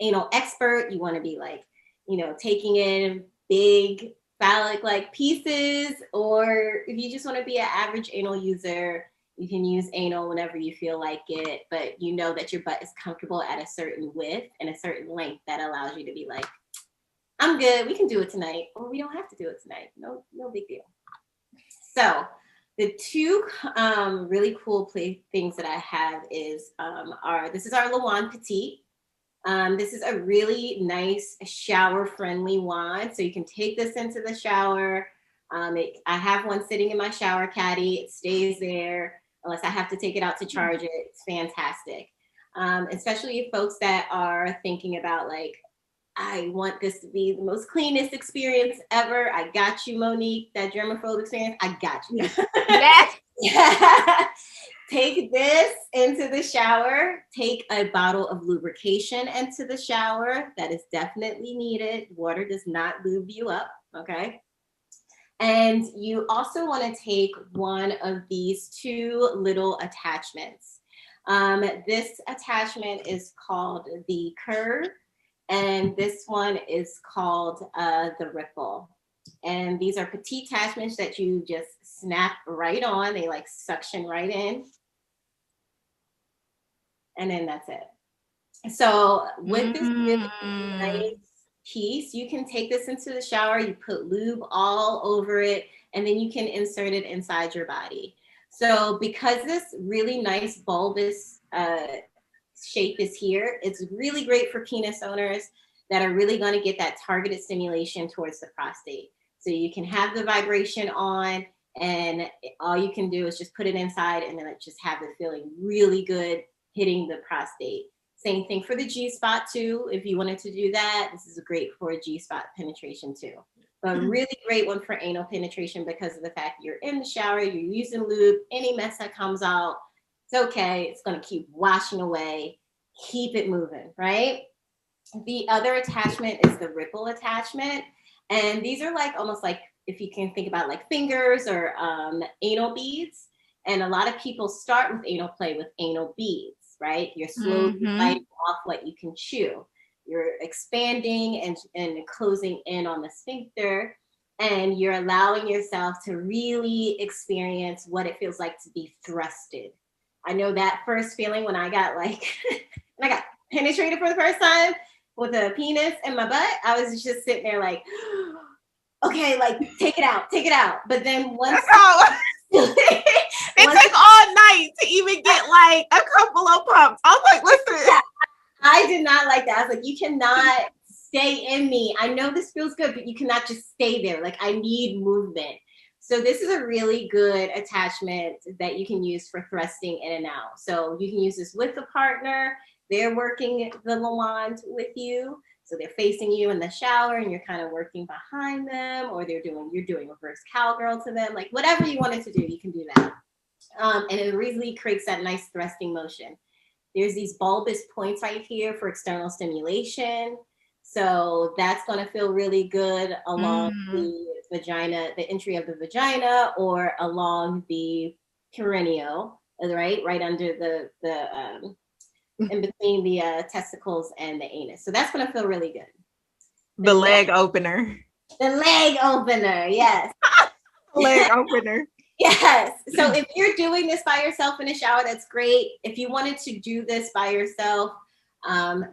anal expert, you want to be like, you know, taking in big phallic like pieces, or if you just want to be an average anal user, you can use anal whenever you feel like it, but you know that your butt is comfortable at a certain width and a certain length that allows you to be like, I'm good, we can do it tonight, or we don't have to do it tonight. No big deal. So the 2 really cool things that I have is this is our Lawan Petite. This is a really nice shower-friendly wand. So you can take this into the shower. I have one sitting in my shower caddy. It stays there unless I have to take it out to charge it. It's fantastic. Especially folks that are thinking about like, I want this to be the most cleanest experience ever. I got you, Monique, that germaphobe experience. I got you. Yes. Yeah. Take this into the shower. Take a bottle of lubrication into the shower. That is definitely needed. Water does not lube you up, okay? And you also want to take one of these 2 little attachments. This attachment is called the curve, and this one is called the ripple. And these are petite attachments that you just snap right on. They like suction right in. And then that's it. So with this really nice piece, you can take this into the shower, you put lube all over it, and then you can insert it inside your body. So because this really nice bulbous shape is here, it's really great for penis owners that are really going to get that targeted stimulation towards the prostate. So you can have the vibration on, and all you can do is just put it inside and then just have the feeling really good hitting the prostate. Same thing for the G-spot too. If you wanted to do that, this is great for a G-spot penetration too. But a really great one for anal penetration because of the fact you're in the shower, you're using lube, any mess that comes out, it's okay. It's going to keep washing away. Keep it moving, right? The other attachment is the ripple attachment. And these are like almost like, if you can think about like fingers or anal beads. And a lot of people start with anal play with anal beads, right? You're slowly biting off what you can chew. You're expanding and closing in on the sphincter, and you're allowing yourself to really experience what it feels like to be thrusted. I know that first feeling when I got like, when I got penetrated for the first time with a penis in my butt, I was just sitting there like, okay, like take it out. But then once it took all night to even get like a couple of pumps. I was like, listen. I did not like that. I was like, you cannot stay in me. I know this feels good, but you cannot just stay there. Like, I need movement. So this is a really good attachment that you can use for thrusting in and out. So you can use this with a partner. They're working the Lawand with you. So they're facing you in the shower and you're kind of working behind them, or you're doing reverse cowgirl to them. Like whatever you wanted to do, you can do that. And it really creates that nice thrusting motion. There's these bulbous points right here for external stimulation. So that's going to feel really good along the vagina, the entry of the vagina, or along the perineal, right? Right under the in between the testicles and the anus. So that's going to feel really good. The leg opener. The leg opener, yes. Leg opener. Yes. So if you're doing this by yourself in a shower, that's great. If you wanted to do this by yourself,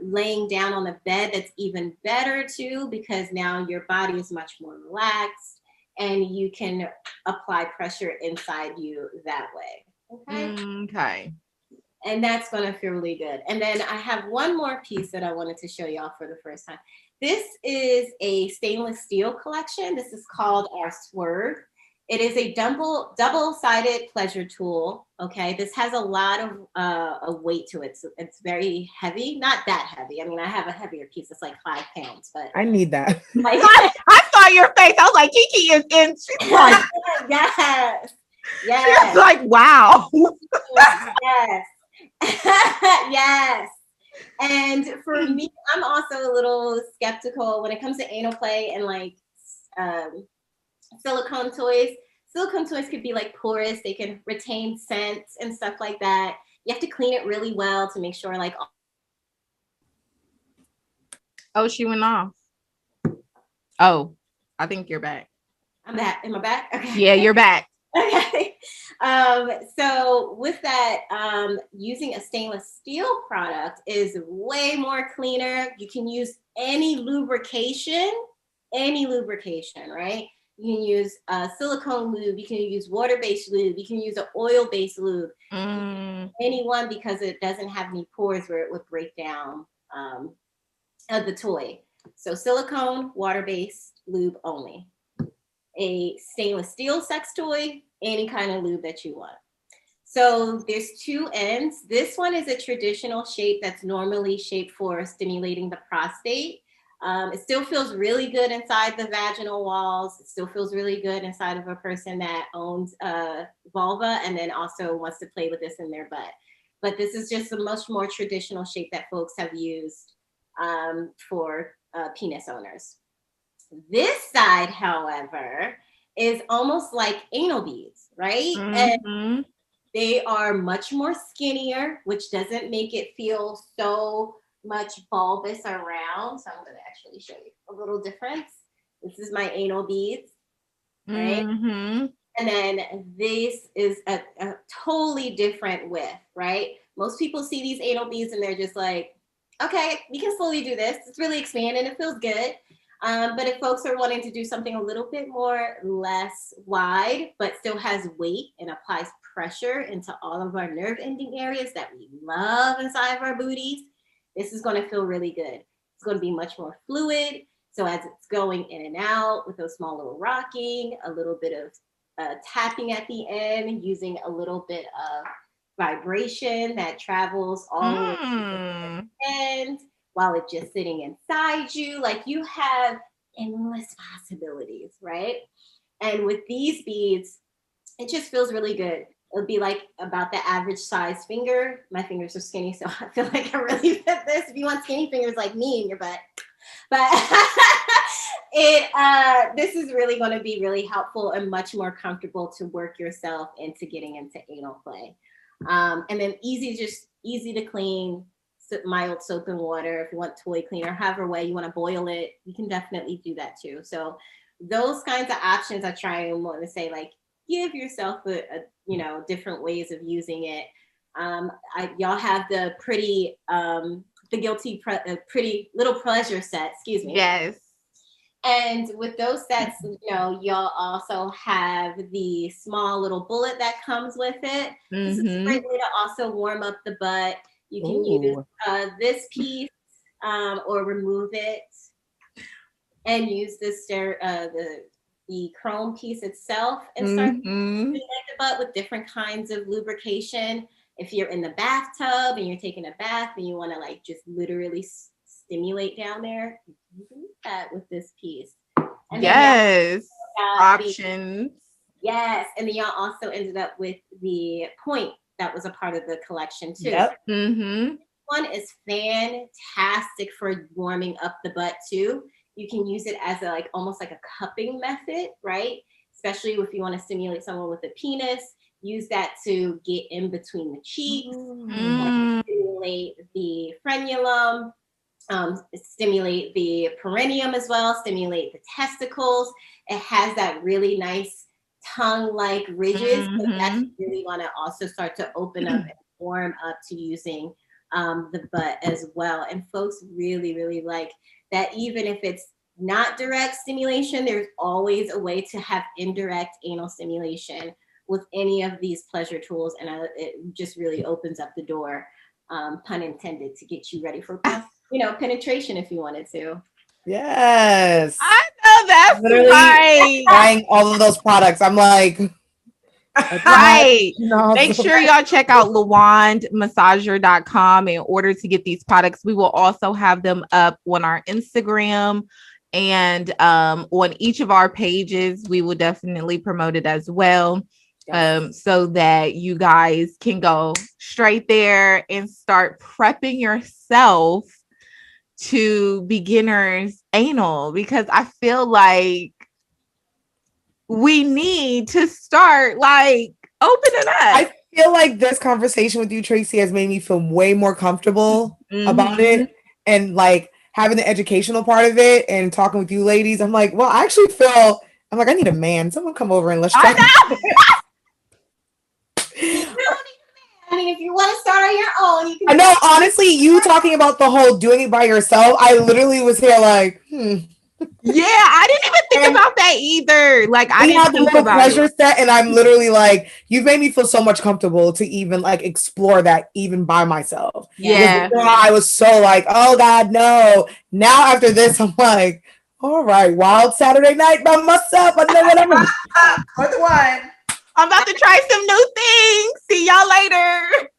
laying down on the bed, that's even better too, because now your body is much more relaxed and you can apply pressure inside you that way. Okay. Okay. And that's going to feel really good. And then I have one more piece that I wanted to show y'all for the first time. This is a stainless steel collection. This is called our Swerve. It is a double-sided pleasure tool. Okay, this has a lot of weight to it. So it's very heavy, not that heavy. I mean, I have a heavier piece. It's like 5 pounds, but I need that. like, I saw your face. I was like, Kiki is in. She's like, yes, she's yes, like, wow. yes, yes. And for me, I'm also a little skeptical when it comes to anal play and like silicone toys. Silicone toys could be like porous. They can retain scents and stuff like that. You have to clean it really well to make sure like. Oh, she went off. Oh, I think you're back. I'm back. Am I back? Okay. Yeah, you're back. Okay. So with that, using a stainless steel product is way more cleaner. You can use any lubrication, right? You can use silicone lube. You can use water-based lube. You can use an oil-based lube. Any one, because it doesn't have any pores where it would break down the toy. So silicone, water-based lube only. A stainless steel sex toy, any kind of lube that you want. So there's 2 ends. This one is a traditional shape that's normally shaped for stimulating the prostate. It still feels really good inside the vaginal walls. It still feels really good inside of a person that owns a vulva and then also wants to play with this in their butt. But this is just a much more traditional shape that folks have used for penis owners. This side, however, is almost like anal beads, right? And they are much more skinnier, which doesn't make it feel so much bulbous around. So I'm going to actually show you a little difference. This is my anal beads, right? And then this is a totally different width, right? Most people see these anal beads and they're just like, okay, you can slowly do this. It's really expanding. It feels good. But if folks are wanting to do something a little bit more less wide, but still has weight and applies pressure into all of our nerve ending areas that we love inside of our booties, this is going to feel really good. It's going to be much more fluid. So as it's going in and out with those small little rocking, a little bit of tapping at the end, using a little bit of vibration that travels all the way to the end, while it's just sitting inside you. Like, you have endless possibilities, right? And with these beads, it just feels really good. It'll be like about the average size finger. My fingers are skinny, so I feel like I really fit this. If you want skinny fingers like me in your butt. But this is really going to be really helpful and much more comfortable to work yourself into getting into anal play. And then easy to clean. Mild soap and water. If you want toy cleaner, however way you want to boil it, you can definitely do that too. So those kinds of options I try and want to say, like, give yourself a different ways of using it. Y'all have the pretty pretty little pleasure set, excuse me. Yes. And with those sets, y'all also have the small little bullet that comes with it. This is a great way to also warm up the butt. You can use this piece or remove it and use this the chrome piece itself and start the butt with different kinds of lubrication. If you're in the bathtub and you're taking a bath and you want to like just literally stimulate down there, you can do that with this piece. And yes, options. Yes, and then y'all also ended up with the point that was a part of the collection too. Yep. One is fantastic for warming up the butt too. You can use it as almost like a cupping method, right? Especially if you want to stimulate someone with a penis. Use that to get in between the cheeks, stimulate the frenulum, stimulate the perineum as well, stimulate the testicles. It has that really nice tongue-like ridges, but that's Mhm. really want to also start to open up and warm up to using the butt as well. And folks really, really like that. Even if it's not direct stimulation, there's always a way to have indirect anal stimulation with any of these pleasure tools. And it just really opens up the door, pun intended, to get you ready for, penetration if you wanted to. Yes. I know that's Literally right. buying all of those products. I'm like, Right. no. Make sure y'all check out lawandmassager.com in order to get these products. We will also have them up on our Instagram and on each of our pages. We will definitely promote it as well. So that you guys can go straight there and start prepping yourself to beginners anal, because I feel like we need to start like opening up. I feel like this conversation with you, Tracy, has made me feel way more comfortable about it, and like having the educational part of it and talking with you ladies. I'm like, well, I actually feel I'm like, I need a man. Someone come over and let's try. I mean, if you want to start on your own, you can. I know, honestly, you talking about the whole doing it by yourself, I literally was here like, Yeah, I didn't even think about that either. Like, I didn't think the about pleasure it. set, and I'm literally like, you've made me feel so much comfortable to even like explore that even by myself. Yeah. I was so like, oh God, no. Now after this, I'm like, all right, wild Saturday night by myself. I know what I'm gonna For the one. I'm about to try some new things. See y'all later.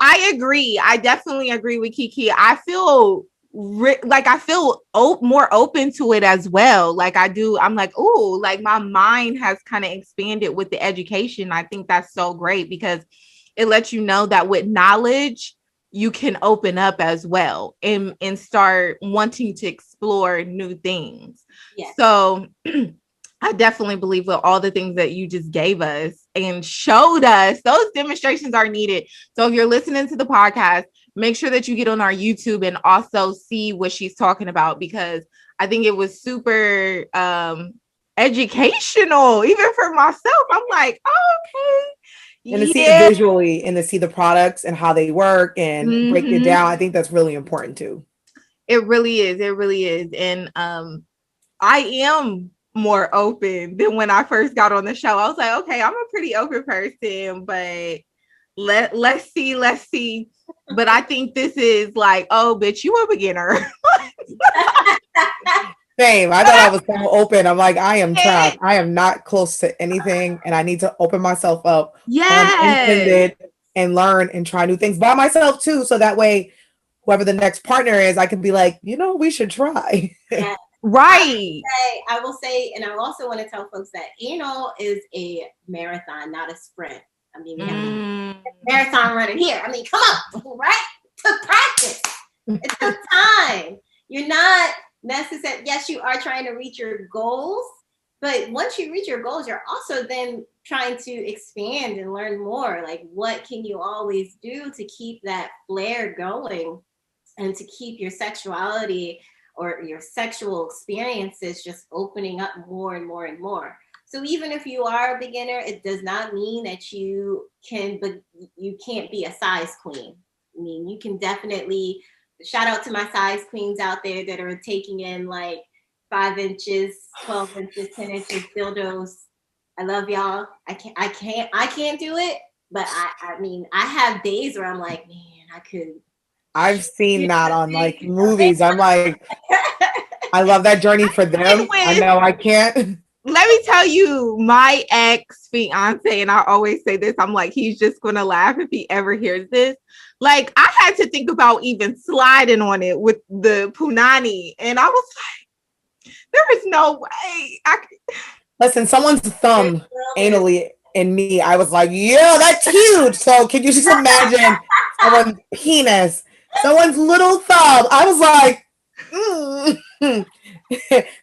I agree. I definitely agree with Kiki. I feel more open to it as well. Like I do. I'm like, oh, like my mind has kind of expanded with the education. I think that's so great because it lets you know that with knowledge, you can open up as well and start wanting to explore new things. Yes. So I definitely believe with all the things that you just gave us and showed us, those demonstrations are needed. So if you're listening to the podcast, make sure that you get on our YouTube and also see what she's talking about, because I think it was super educational, even for myself. I'm like, oh, okay. and to see it visually and to see the products and how they work and break it down. I think that's really important too. It really is. It really is. And I am more open than when I first got on the show. I was like, okay, I'm a pretty open person, but let's see. But I think this is like, oh, bitch, you a beginner. Same. I thought I was so open. I'm like, I am trapped. I am not close to anything, and I need to open myself up. Yes. And learn and try new things by myself too. So that way, whoever the next partner is, I can be like, we should try. Yeah. Right. I will say, and I also want to tell folks that anal is a marathon, not a sprint. I mean, we have a marathon running here. I mean, come on, right? To practice. It took time. You're not necessarily, yes, you are trying to reach your goals, but once you reach your goals, you're also then trying to expand and learn more. Like, what can you always do to keep that flair going and to keep your sexuality or your sexual experiences just opening up more and more and more. So even if you are a beginner, it does not mean that you can't be a size queen. I mean, you can definitely, shout out to my size queens out there that are taking in like 5 inches, 12 inches, 10 inches dildos. I love y'all. I can't do it, but I mean, I have days where I'm like, man, I could. I've seen that on like movies. I'm like, I love that journey for them. I know I can't. Let me tell you, my ex-fiance, and I always say this, I'm like, he's just going to laugh if he ever hears this. Like, I had to think about even sliding on it with the punani. And I was like, there is no way. Listen, someone's thumb anally in me. I was like, yeah, that's huge. So can you just imagine someone's penis, someone's little thumb? I was like,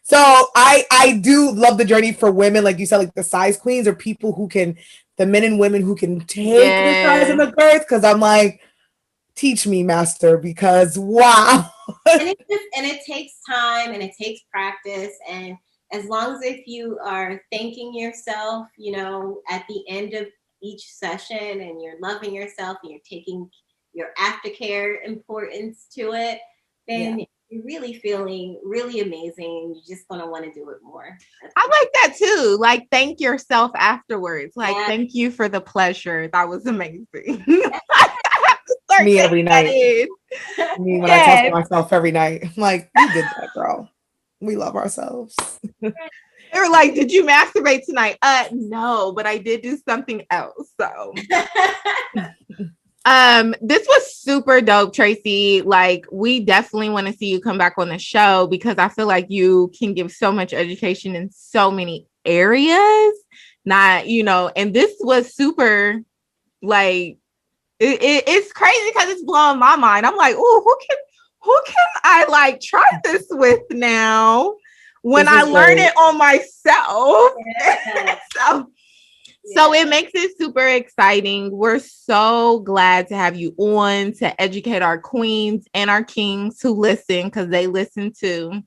So I do love the journey for women, like you said, like the size queens or people who can, the men and women who can take the size of the girth. Because I'm like, teach me, master, because wow. And it takes time and it takes practice, and as long as if you are thanking yourself, you know, at the end of each session and you're loving yourself and you're taking your aftercare importance to it, then you're really feeling really amazing. You're just going to want to do it more. I like that too. Like, thank yourself afterwards. Like, thank you for the pleasure. That was amazing. Me every night. Me when I talk to myself every night. I'm like, we did that, girl. We love ourselves. They were like, did you masturbate tonight? No, but I did do something else. So this was super dope, Tracy. Like, we definitely want to see you come back on the show because I feel like you can give so much education in so many areas. Not, you know, and this was super, like, it's crazy because it's blowing my mind. I'm like, oh, who can I like try this with now when I learn it on myself? Yeah. So it makes it super exciting. We're so glad to have you on to educate our queens and our kings who listen, because they listen too.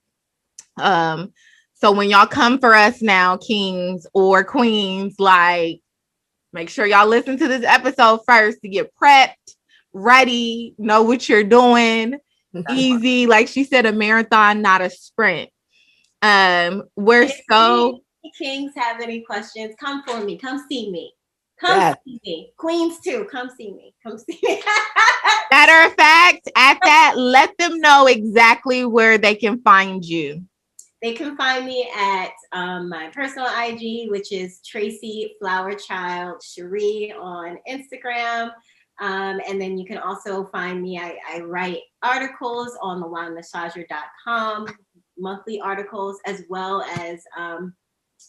So when y'all come for us now, kings or queens, like, make sure y'all listen to this episode first to get prepped, ready, know what you're doing. Easy. Like she said, a marathon, not a sprint. We're so... Kings have any questions, come for me. Come see me. Come see me. Queens too. Come see me. Come see me. Matter of fact, at that, let them know exactly where they can find you. They can find me at my personal IG, which is Tracy Flower Child Cherie on Instagram. And then you can also find me. I write articles on lawanmassager.com, monthly articles, as well as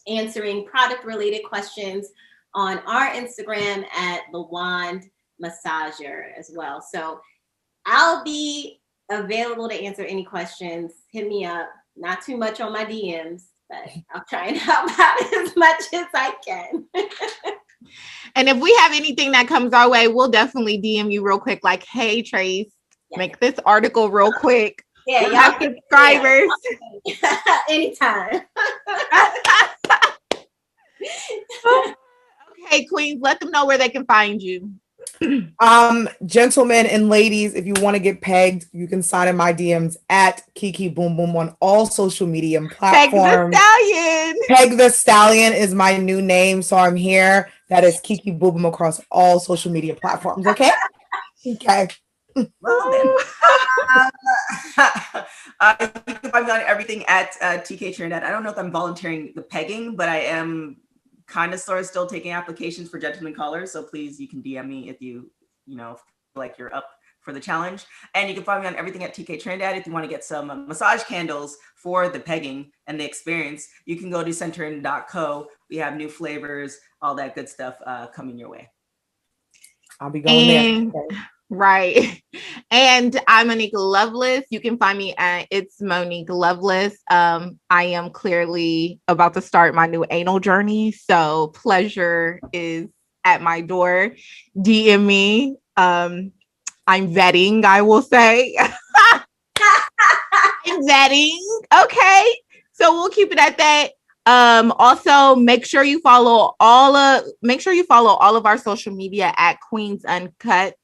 answering product-related questions on our Instagram at Lawand Massager as well. So I'll be available to answer any questions. Hit me up. Not too much on my DMs, but I'll try and help out as much as I can. And if we have anything that comes our way, we'll definitely DM you real quick. Like, hey, Trace, make this article real quick. Yeah, y'all have subscribers. Yeah. Anytime. Okay, queens, let them know where they can find you. Gentlemen and ladies, if you want to get pegged, you can sign in my DMs at Kiki Boom Boom on all social media platforms. Peg the Stallion. Peg the Stallion is my new name, so I'm here. That is Kiki Boom Boom across all social media platforms. Okay. Okay. Well, then. You can find me on everything at TK Trinidad. I don't know if I'm volunteering the pegging, but I am kind of sort of still taking applications for gentleman callers. So please, you can DM me if you feel like you're up for the challenge. And you can find me on everything at TK Trinidad. If you want to get some massage candles for the pegging and the experience, you can go to centerin.co. We have new flavors, all that good stuff coming your way. I'll be going there. Right. And I'm Monique Loveless. You can find me at It's Monique Loveless. I am clearly about to start my new anal journey. So pleasure is at my door. DM me. I'm vetting, I will say. I'm vetting. Okay. So we'll keep it at that. Also make sure you follow all of our social media at Queens Uncut.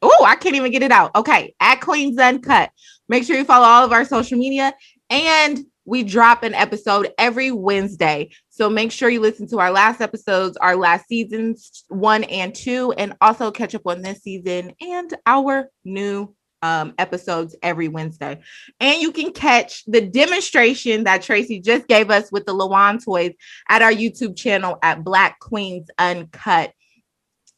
Oh, I can't even get it out. Okay. At Queens Uncut. Make sure you follow all of our social media, and we drop an episode every Wednesday. So make sure you listen to our last episodes, our last seasons 1 and 2, and also catch up on this season and our new episodes every Wednesday. And you can catch the demonstration that Tracy just gave us with the Lawand toys at our YouTube channel at Black Queens Uncut.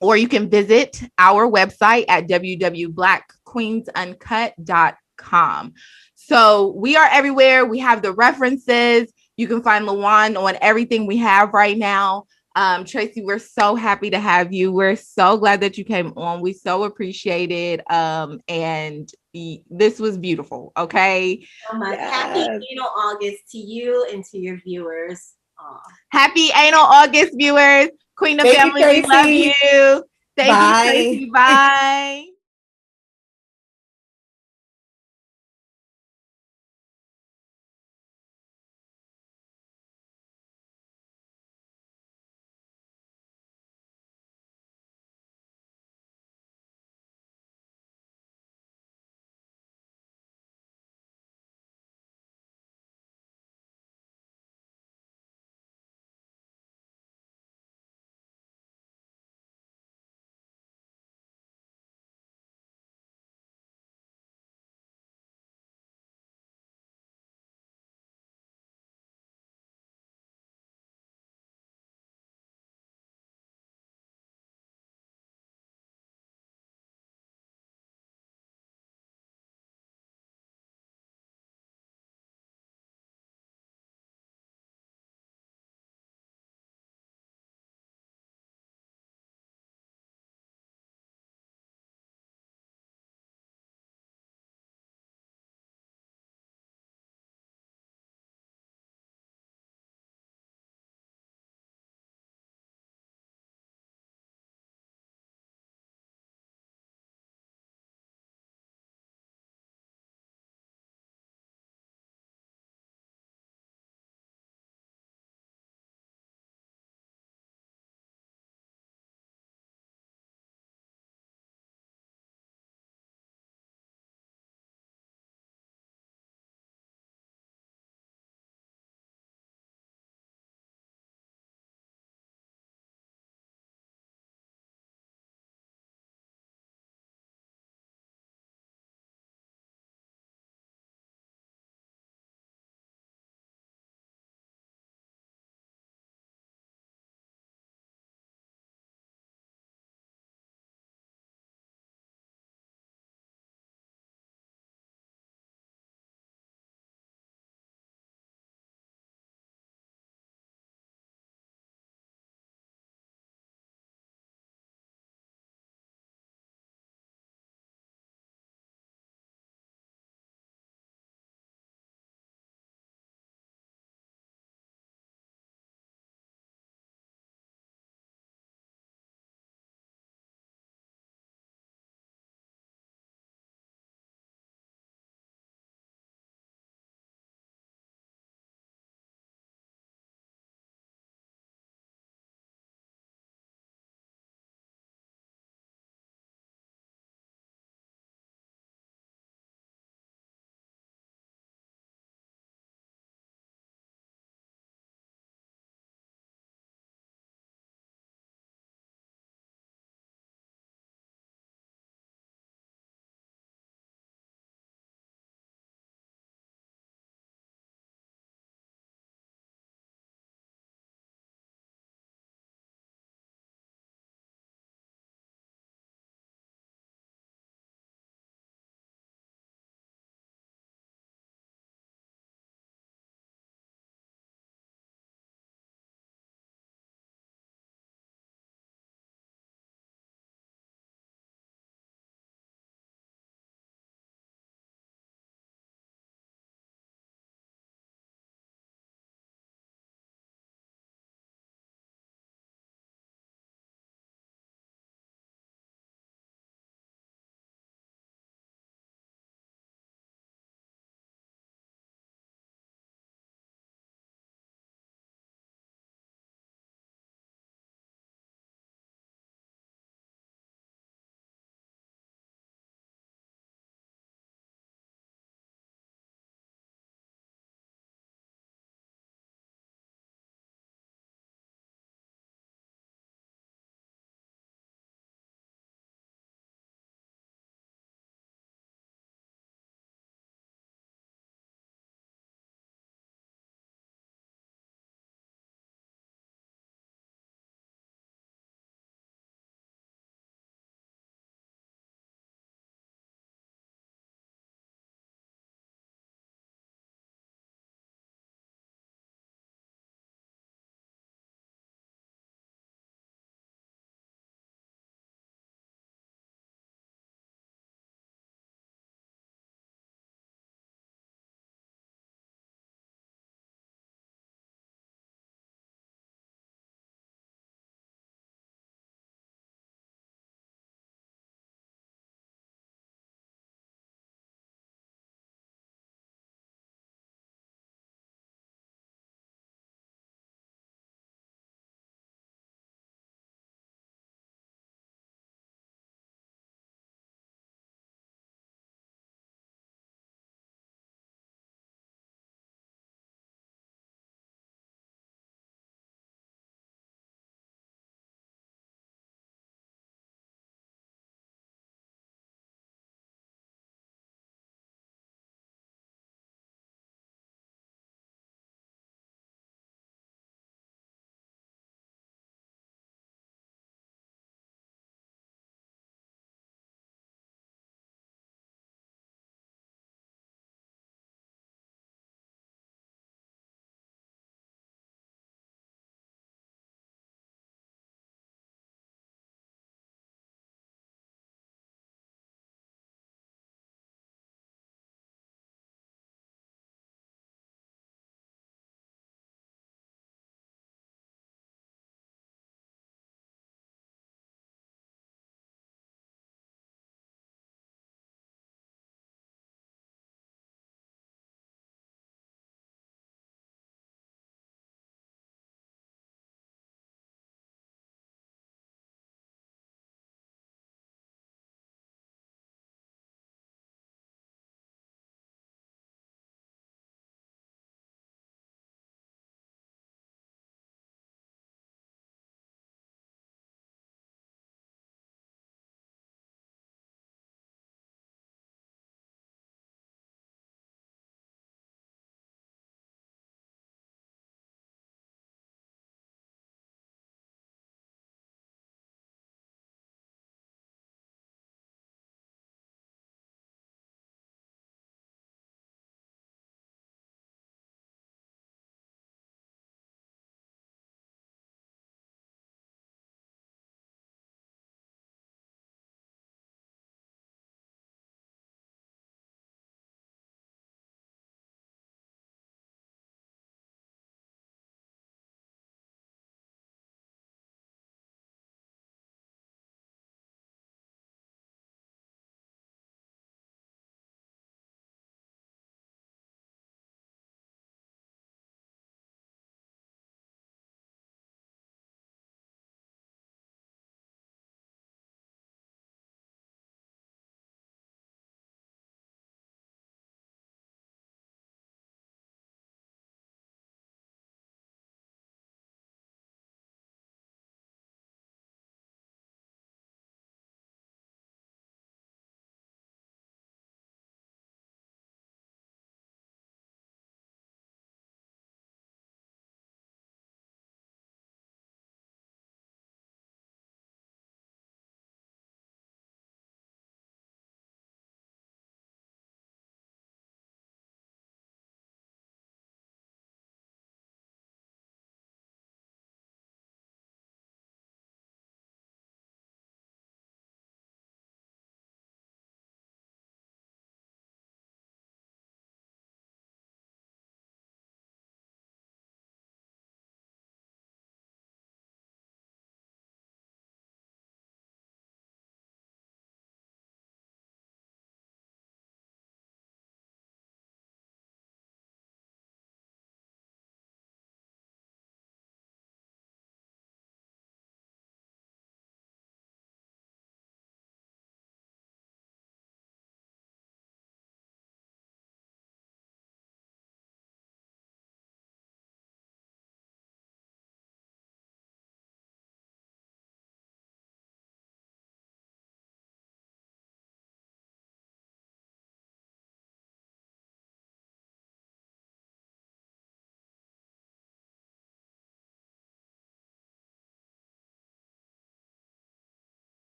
Or you can visit our website at www.blackqueensuncut.com. So we are everywhere. We have the references. You can find Lawand on everything we have right now. Tracy, we're so happy to have you. We're so glad that you came on. We so appreciate it. And this was beautiful. Okay. So much. Happy Anal August to you and to your viewers. Happy Anal August, viewers. Queen of Family, we love you. Thank you, Tracy. Bye.